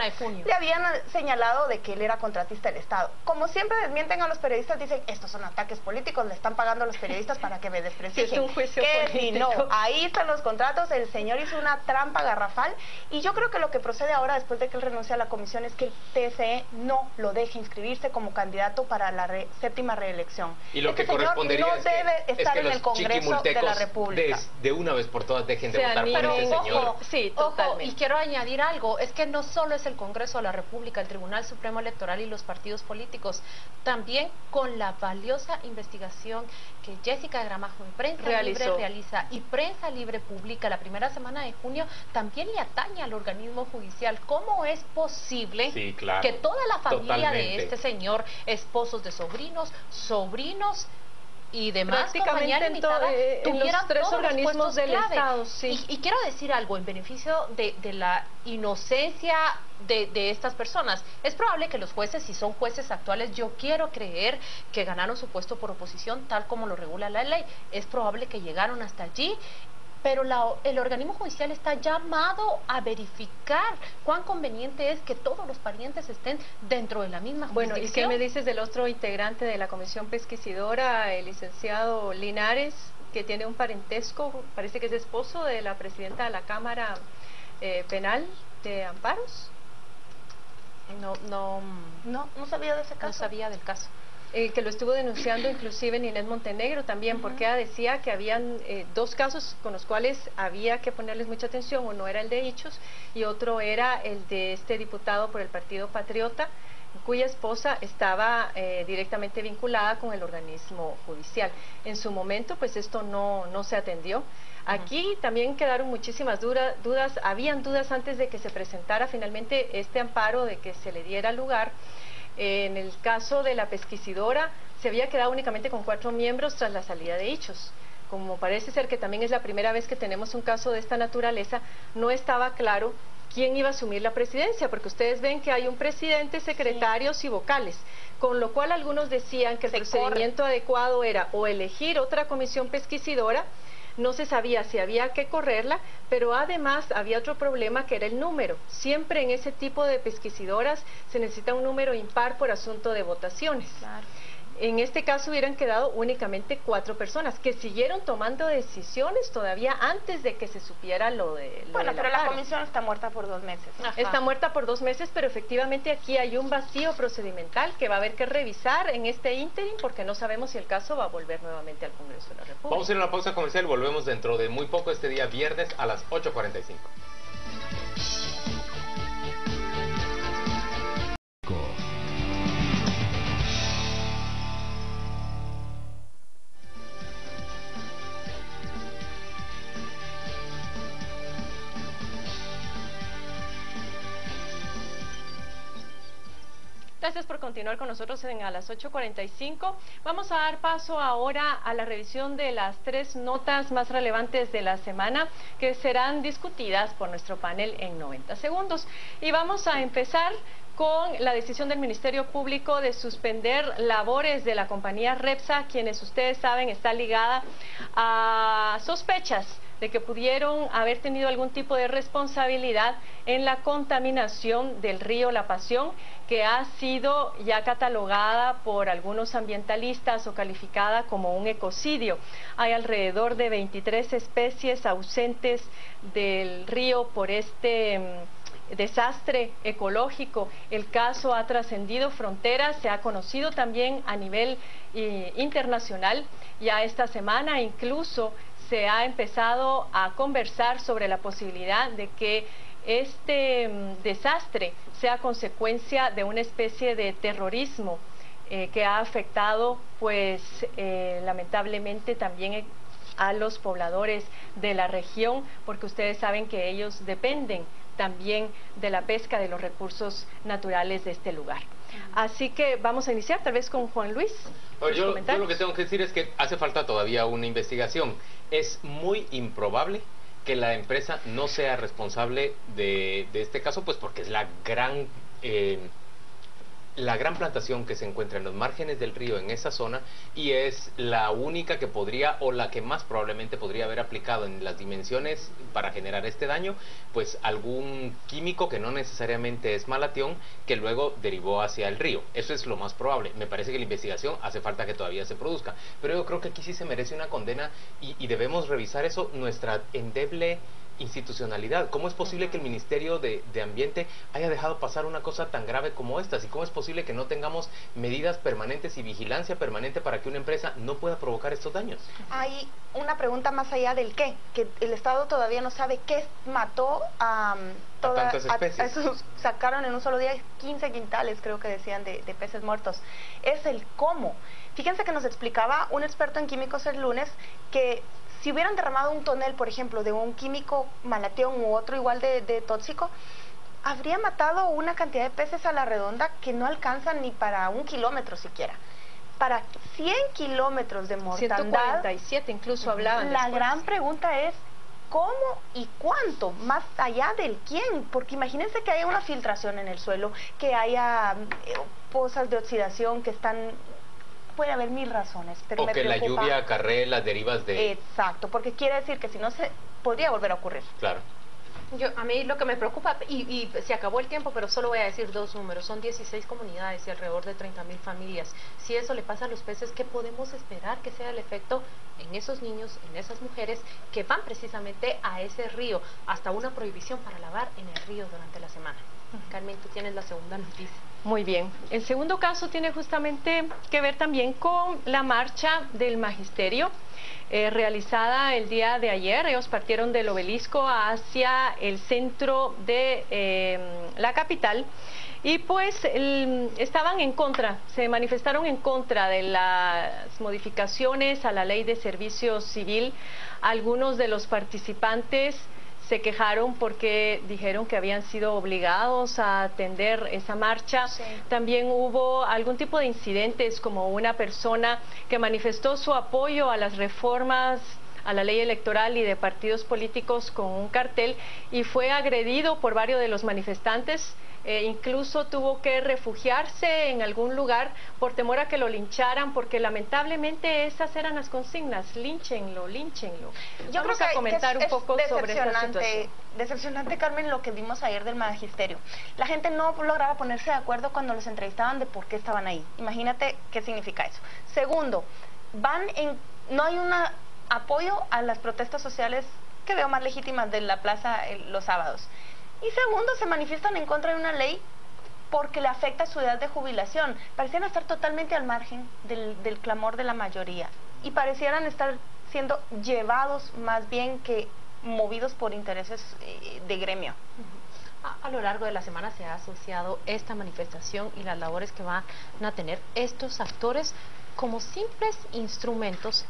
le habían señalado de que él era contratista del Estado. Como siempre desmienten a los periodistas, dicen, estos son ataques políticos, le están pagando a los periodistas para que me desprestigien. Es un juicio político. Si no, ahí están los contratos, el señor hizo una trampa garrafal, y yo creo que lo que procede ahora, después de que él renuncie a la comisión, es que el TSE no lo deje inscribirse como candidato para la séptima reelección. Y lo que correspondería no debe estar en el Congreso de la República. De una vez por todas dejen de votar por ese señor. Ojo, sí, totalmente. Y quiero añadir algo, es que no solo es el Congreso de la República, el Tribunal Supremo Electoral y los partidos políticos, también con la valiosa investigación que Jessica Gramajo en Prensa Libre realiza y Prensa Libre publica la primera semana de junio, también le atañe al organismo judicial. ¿Cómo es posible que toda la familia de este señor, esposos de sobrinos y demás compañía limitada, tuvieran tres todos organismos los del clave. Estado, sí. Y quiero decir algo en beneficio de la inocencia de estas personas. Es probable que los jueces, si son jueces actuales, yo quiero creer que ganaron su puesto por oposición tal como lo regula la ley. Es probable que llegaron hasta allí, pero el organismo judicial está llamado a verificar cuán conveniente es que todos los parientes estén dentro de la misma jurisdicción. Bueno, ¿y qué me dices del otro integrante de la comisión pesquisidora, el licenciado Linares, que tiene un parentesco, parece que es esposo de la presidenta de la Cámara Penal de Amparos? No sabía de ese caso. No sabía del caso. Que lo estuvo denunciando inclusive Ninés Montenegro también, porque ella decía que habían dos casos con los cuales había que ponerles mucha atención. Uno era el de Hichos y otro era el de este diputado por el Partido Patriota, cuya esposa estaba directamente vinculada con el organismo judicial. En su momento, pues esto no se atendió. Aquí también quedaron muchísimas dudas, habían dudas antes de que se presentara finalmente este amparo de que se le diera lugar. En el caso de la pesquisidora se había quedado únicamente con 4 miembros tras la salida de Hichos. Como parece ser que también es la primera vez que tenemos un caso de esta naturaleza, no estaba claro quién iba a asumir la presidencia, porque ustedes ven que hay un presidente, secretarios y vocales, con lo cual algunos decían que el procedimiento adecuado era o elegir otra comisión pesquisidora. No se sabía si había que correrla, pero además había otro problema que era el número. Siempre en ese tipo de pesquisidoras se necesita un número impar por asunto de votaciones. Claro. En este caso hubieran quedado únicamente 4 personas que siguieron tomando decisiones todavía antes de que se supiera lo de Bueno, pero la comisión está muerta por 2 meses. Ajá. Está muerta por 2 meses, pero efectivamente aquí hay un vacío procedimental que va a haber que revisar en este ínterin, porque no sabemos si el caso va a volver nuevamente al Congreso de la República. Vamos a ir a una pausa comercial, volvemos dentro de muy poco este día viernes a las 8:45. Gracias por continuar con nosotros a las 8:45. Vamos a dar paso ahora a la revisión de las 3 notas más relevantes de la semana que serán discutidas por nuestro panel en 90 segundos. Y vamos a empezar con la decisión del Ministerio Público de suspender labores de la compañía Repsa, quienes ustedes saben está ligada a sospechas de que pudieron haber tenido algún tipo de responsabilidad en la contaminación del río La Pasión, que ha sido ya catalogada por algunos ambientalistas o calificada como un ecocidio. Hay alrededor de 23 especies ausentes del río por este desastre ecológico. El caso ha trascendido fronteras, se ha conocido también a nivel internacional. Ya esta semana incluso se ha empezado a conversar sobre la posibilidad de que este desastre sea consecuencia de una especie de terrorismo que ha afectado, pues, lamentablemente también a los pobladores de la región, porque ustedes saben que ellos dependen también de la pesca de los recursos naturales de este lugar. Así que vamos a iniciar tal vez con Juan Luis. Yo lo que tengo que decir es que hace falta todavía una investigación. Es muy improbable que la empresa no sea responsable de este caso, pues porque es la gran plantación que se encuentra en los márgenes del río en esa zona, y es la única que podría, o la que más probablemente podría haber aplicado en las dimensiones para generar este daño, pues algún químico que no necesariamente es malatión, que luego derivó hacia el río. Eso es lo más probable. Me parece que la investigación hace falta que todavía se produzca, pero yo creo que aquí sí se merece una condena y debemos revisar eso, nuestra endeble institucionalidad. ¿Cómo es posible que el Ministerio de Ambiente haya dejado pasar una cosa tan grave como esta? ¿Y cómo es posible que no tengamos medidas permanentes y vigilancia permanente para que una empresa no pueda provocar estos daños? Hay una pregunta más allá del qué, que el Estado todavía no sabe qué mató a tantas especies. Sacaron en un solo día 15 quintales, creo que decían, de peces muertos. Es el cómo. Fíjense que nos explicaba un experto en químicos el lunes que si hubieran derramado un tonel, por ejemplo, de un químico malatión u otro igual de tóxico, habría matado una cantidad de peces a la redonda que no alcanzan ni para 1 kilómetro siquiera. Para 100 kilómetros de mortandad, 147 incluso hablaban. La gran pregunta es ¿cómo y cuánto? Más allá del quién, porque imagínense que haya una filtración en el suelo, que haya pozas de oxidación que están... Puede haber 1000 razones, pero o que la lluvia acarree las derivas de... Exacto, porque quiere decir que si no se... podría volver a ocurrir. Claro. A mí lo que me preocupa, y se acabó el tiempo, pero solo voy a decir 2 números, son 16 comunidades y alrededor de 30.000 familias. Si eso le pasa a los peces, ¿qué podemos esperar que sea el efecto en esos niños, en esas mujeres que van precisamente a ese río? Hasta una prohibición para lavar en el río durante la semana. Carmen, tú tienes la segunda noticia. Muy bien. El segundo caso tiene justamente que ver también con la marcha del magisterio realizada el día de ayer. Ellos partieron del obelisco hacia el centro de la capital y pues estaban en contra, se manifestaron en contra de las modificaciones a la ley de servicio civil. Algunos de los participantes se quejaron porque dijeron que habían sido obligados a atender esa marcha. Sí. También hubo algún tipo de incidentes, como una persona que manifestó su apoyo a las reformas a la ley electoral y de partidos políticos con un cartel y fue agredido por varios de los manifestantes. Incluso tuvo que refugiarse en algún lugar por temor a que lo lincharan, porque lamentablemente esas eran las consignas: línchenlo, línchenlo. Yo Vamos creo que a comentar un poco sobre esta situación. Decepcionante, Carmen, lo que vimos ayer del magisterio. La gente no lograba ponerse de acuerdo cuando los entrevistaban de por qué estaban ahí. Imagínate qué significa eso. Segundo, no hay un apoyo a las protestas sociales que veo más legítimas de la plaza los sábados. Y segundo, se manifiestan en contra de una ley porque le afecta su edad de jubilación. Parecieran estar totalmente al margen del clamor de la mayoría y parecieran estar siendo llevados más bien que movidos por intereses de gremio. A lo largo de la semana se ha asociado esta manifestación y las labores que van a tener estos actores como simples instrumentos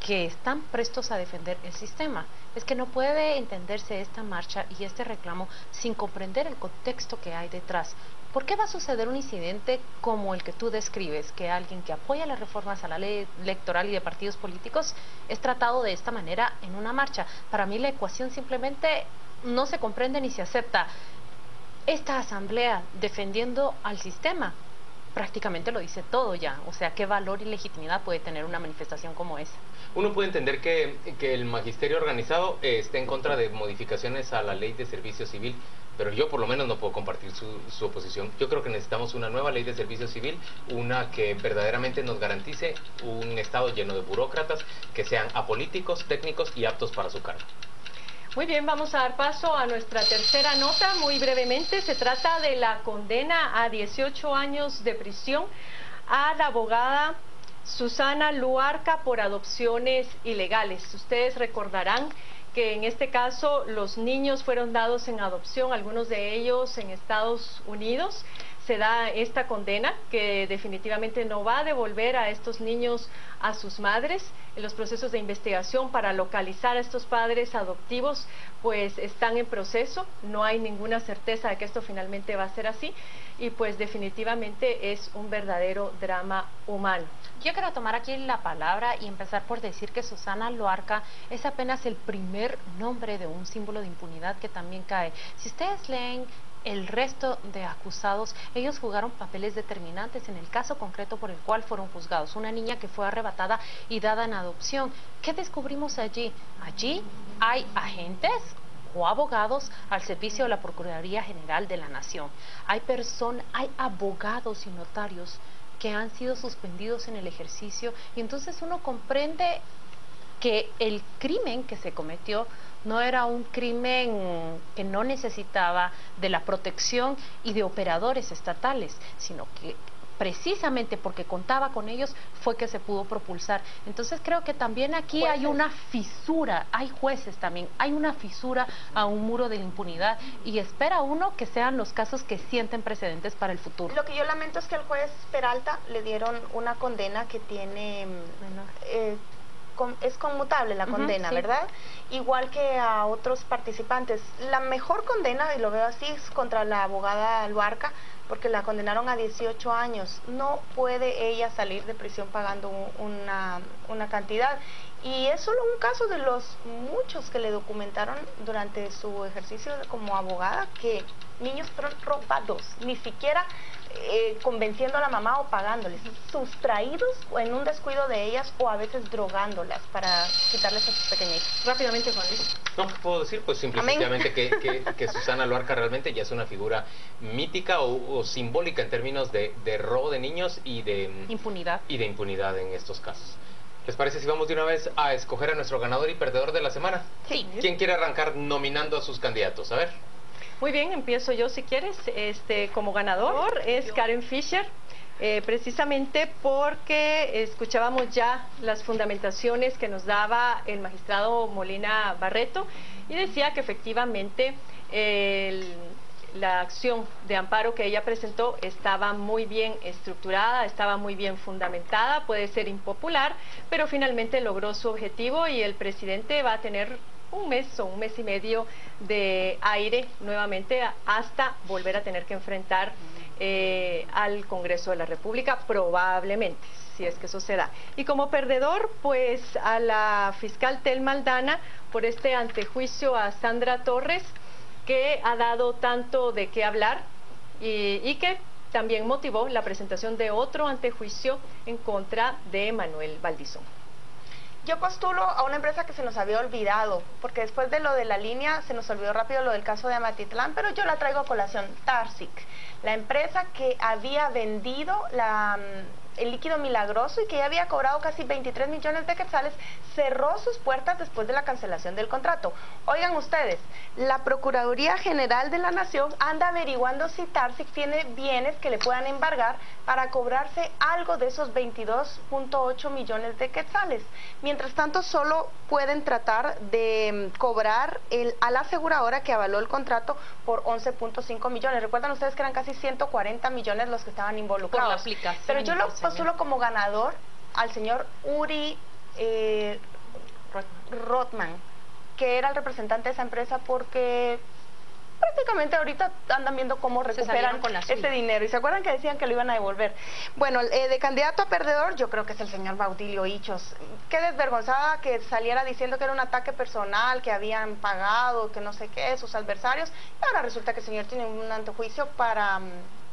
que están prestos a defender el sistema. Es que no puede entenderse esta marcha y este reclamo sin comprender el contexto que hay detrás. ¿Por qué va a suceder un incidente como el que tú describes, que alguien que apoya las reformas a la ley electoral y de partidos políticos es tratado de esta manera en una marcha? Para mí la ecuación simplemente no se comprende ni se acepta. Esta asamblea defendiendo al sistema prácticamente lo dice todo ya. O sea, ¿qué valor y legitimidad puede tener una manifestación como esa? Uno puede entender que el magisterio organizado esté en contra de modificaciones a la ley de servicio civil, pero yo por lo menos no puedo compartir su oposición. Yo creo que necesitamos una nueva ley de servicio civil, una que verdaderamente nos garantice un Estado lleno de burócratas que sean apolíticos, técnicos y aptos para su cargo. Muy bien, vamos a dar paso a nuestra tercera nota. Muy brevemente, se trata de la condena a 18 años de prisión a la abogada Susana Luarca por adopciones ilegales. Ustedes recordarán que en este caso los niños fueron dados en adopción, algunos de ellos en Estados Unidos. Se da esta condena que definitivamente no va a devolver a estos niños a sus madres. En los procesos de investigación para localizar a estos padres adoptivos pues están en proceso, no hay ninguna certeza de que esto finalmente va a ser así y pues definitivamente es un verdadero drama humano. Yo quiero tomar aquí la palabra y empezar por decir que Susana Luarca es apenas el primer nombre de un símbolo de impunidad que también cae. Si ustedes leen el resto de acusados, ellos jugaron papeles determinantes en el caso concreto por el cual fueron juzgados. Una niña que fue arrebatada y dada en adopción. ¿Qué descubrimos allí? Allí hay agentes o abogados al servicio de la Procuraduría General de la Nación. Hay abogados y notarios que han sido suspendidos en el ejercicio y entonces uno comprende que el crimen que se cometió no era un crimen que no necesitaba de la protección y de operadores estatales, sino que precisamente porque contaba con ellos fue que se pudo propulsar. Entonces creo que también aquí hay una fisura, hay jueces también, hay una fisura a un muro de la impunidad y espera uno que sean los casos que sienten precedentes para el futuro. Lo que yo lamento es que al juez Peralta le dieron una condena que tiene... es conmutable la condena, sí. ¿Verdad? Igual que a otros participantes. La mejor condena, y lo veo así, es contra la abogada Luarca, porque la condenaron a 18 años. No puede ella salir de prisión pagando una cantidad. Y es solo un caso de los muchos que le documentaron durante su ejercicio como abogada, que niños fueron robados, ni siquiera convenciendo a la mamá o pagándoles, sustraídos en un descuido de ellas o a veces drogándolas para quitarles a sus pequeñitos. Rápidamente, Juan Luis. No, ¿qué puedo decir? Pues simplemente que Susana Luarca realmente ya es una figura mítica o simbólica en términos de robo de niños y de impunidad en estos casos. ¿Les parece si vamos de una vez a escoger a nuestro ganador y perdedor de la semana? Sí. ¿Quién quiere arrancar nominando a sus candidatos? A ver. Muy bien, empiezo yo si quieres. Como ganador es Karen Fisher, precisamente porque escuchábamos ya las fundamentaciones que nos daba el magistrado Molina Barreto y decía que efectivamente la acción de amparo que ella presentó estaba muy bien estructurada, estaba muy bien fundamentada, puede ser impopular, pero finalmente logró su objetivo y el presidente va a tener un mes o un mes y medio de aire nuevamente hasta volver a tener que enfrentar al Congreso de la República, probablemente, si es que eso se da. Y como perdedor, pues a la fiscal Telma Aldana por este antejuicio a Sandra Torres, que ha dado tanto de qué hablar y que también motivó la presentación de otro antejuicio en contra de Manuel Valdizón. Yo postulo a una empresa que se nos había olvidado, porque después de lo de la línea se nos olvidó rápido lo del caso de Amatitlán, pero yo la traigo a colación, Tarsic, la empresa que había vendido el líquido milagroso y que ya había cobrado casi 23 millones de quetzales, cerró sus puertas después de la cancelación del contrato. Oigan ustedes, la Procuraduría General de la Nación anda averiguando si Tarsic tiene bienes que le puedan embargar para cobrarse algo de esos 22.8 millones de quetzales. Mientras tanto, solo pueden tratar de cobrar a la aseguradora que avaló el contrato por 11.5 millones. Recuerdan ustedes que eran casi 140 millones los que estaban involucrados. Por la aplicación. Pero yo lo postulo como ganador al señor Uri Rothman, que era el representante de esa empresa, porque prácticamente ahorita andan viendo cómo recuperan ese dinero. ¿Y se acuerdan que decían que lo iban a devolver? Bueno, de candidato a perdedor, yo creo que es el señor Baudilio Hichos. Qué desvergonzada que saliera diciendo que era un ataque personal, que habían pagado, que no sé qué, sus adversarios. Y ahora resulta que el señor tiene un antejuicio para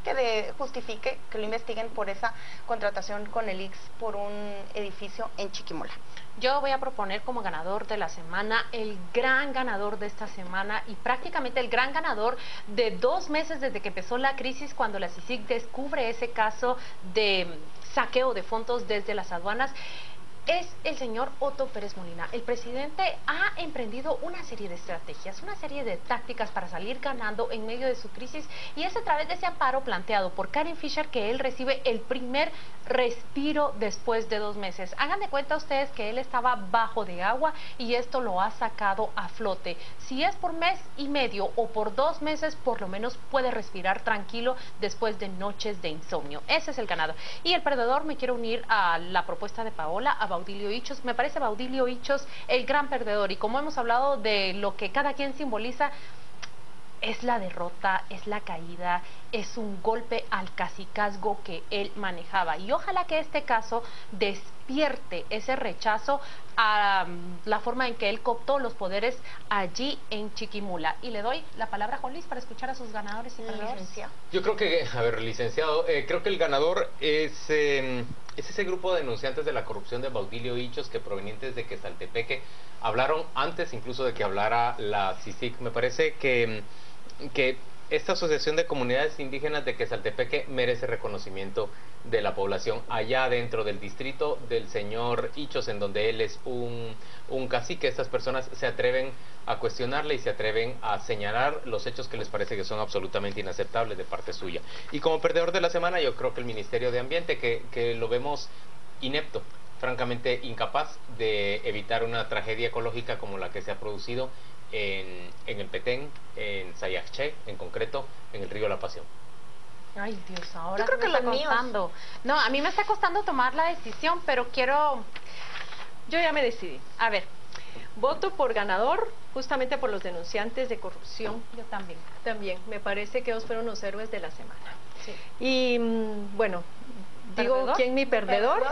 que justifique que lo investiguen por esa contratación con el IX por un edificio en Chiquimula. Yo voy a proponer como ganador de la semana, el gran ganador de esta semana y prácticamente el gran ganador de 2 meses desde que empezó la crisis, cuando la CICIG descubre ese caso de saqueo de fondos desde las aduanas. Es el señor Otto Pérez Molina. El presidente ha emprendido una serie de estrategias, una serie de tácticas para salir ganando en medio de su crisis, y es a través de ese amparo planteado por Karen Fisher que él recibe el primer respiro después de 2 meses. Hagan de cuenta ustedes que él estaba bajo de agua y esto lo ha sacado a flote. Si es por 1 mes y medio o por 2 meses, por lo menos puede respirar tranquilo después de noches de insomnio. Ese es el ganador. Y el perdedor, me quiero unir a la propuesta de Paola, a Baudilio Hichos. Me parece Baudilio Hichos el gran perdedor, y como hemos hablado de lo que cada quien simboliza, es la derrota, es la caída, es un golpe al cacicazgo que él manejaba, y ojalá que este caso despierte ese rechazo a la forma en que él cooptó los poderes allí en Chiquimula. Y le doy la palabra a Juan Luis para escuchar a sus ganadores y perdedores. Yo creo que, a ver, licenciado, creo que el ganador es ese grupo de denunciantes de la corrupción de Baudilio Hichos, que provenientes de Quesaltepeque hablaron antes incluso de que hablara la CICIG. Me parece que esta asociación de comunidades indígenas de Quesaltepeque merece reconocimiento de la población allá dentro del distrito del señor Hichos, en donde él es un cacique. Estas personas se atreven a cuestionarle y se atreven a señalar los hechos que les parece que son absolutamente inaceptables de parte suya. Y como perdedor de la semana, yo creo que el Ministerio de Ambiente, que lo vemos inepto, francamente incapaz de evitar una tragedia ecológica como la que se ha producido en el Petén, en Sayaché, en concreto, en el río La Pasión. Ay, Dios, ahora yo creo que me está costando. No, a mí me está costando tomar la decisión, pero quiero... Yo ya me decidí. A ver, voto por ganador, justamente por los denunciantes de corrupción. Yo también. También, me parece que ellos fueron los héroes de la semana. Sí. Y, bueno... Digo, ¿Perdedor? ¿quién mi perdedor?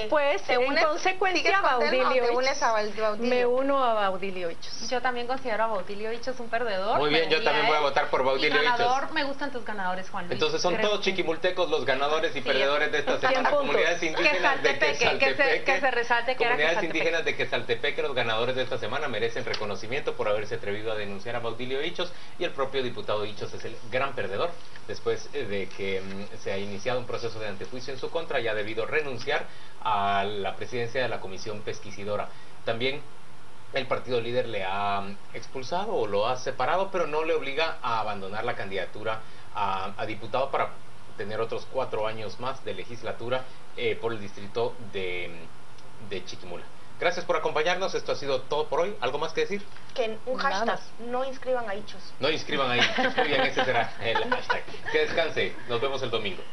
Pues, en consecuencia, Baudilio Hichos. Me uno a Baudilio Hichos. Yo también considero a Baudilio Hichos un perdedor. Muy bien, yo también voy a votar por Baudilio Hichos. Ganador, me gustan tus ganadores, Juan Luis. Entonces son todos chiquimultecos los ganadores y perdedores de esta semana. Comunidades indígenas de Quesaltepeque. Que se resalte que comunidades indígenas de Quesaltepeque, los ganadores de esta semana, merecen reconocimiento por haberse atrevido a denunciar a Baudilio Hichos, y el propio diputado Hichos es el gran perdedor después de que se ha iniciado un proceso de antejuicio en su contra y ha debido renunciar a la presidencia de la Comisión Pesquisidora. También el partido líder le ha expulsado o lo ha separado, pero no le obliga a abandonar la candidatura a diputado para tener otros 4 años más de legislatura por el distrito de Chiquimula. Gracias por acompañarnos, esto ha sido todo por hoy. ¿Algo más que decir? Que un hashtag, no inscriban a Hichos. No inscriban a Hichos. Muy bien, ese será el hashtag. Que descanse, nos vemos el domingo.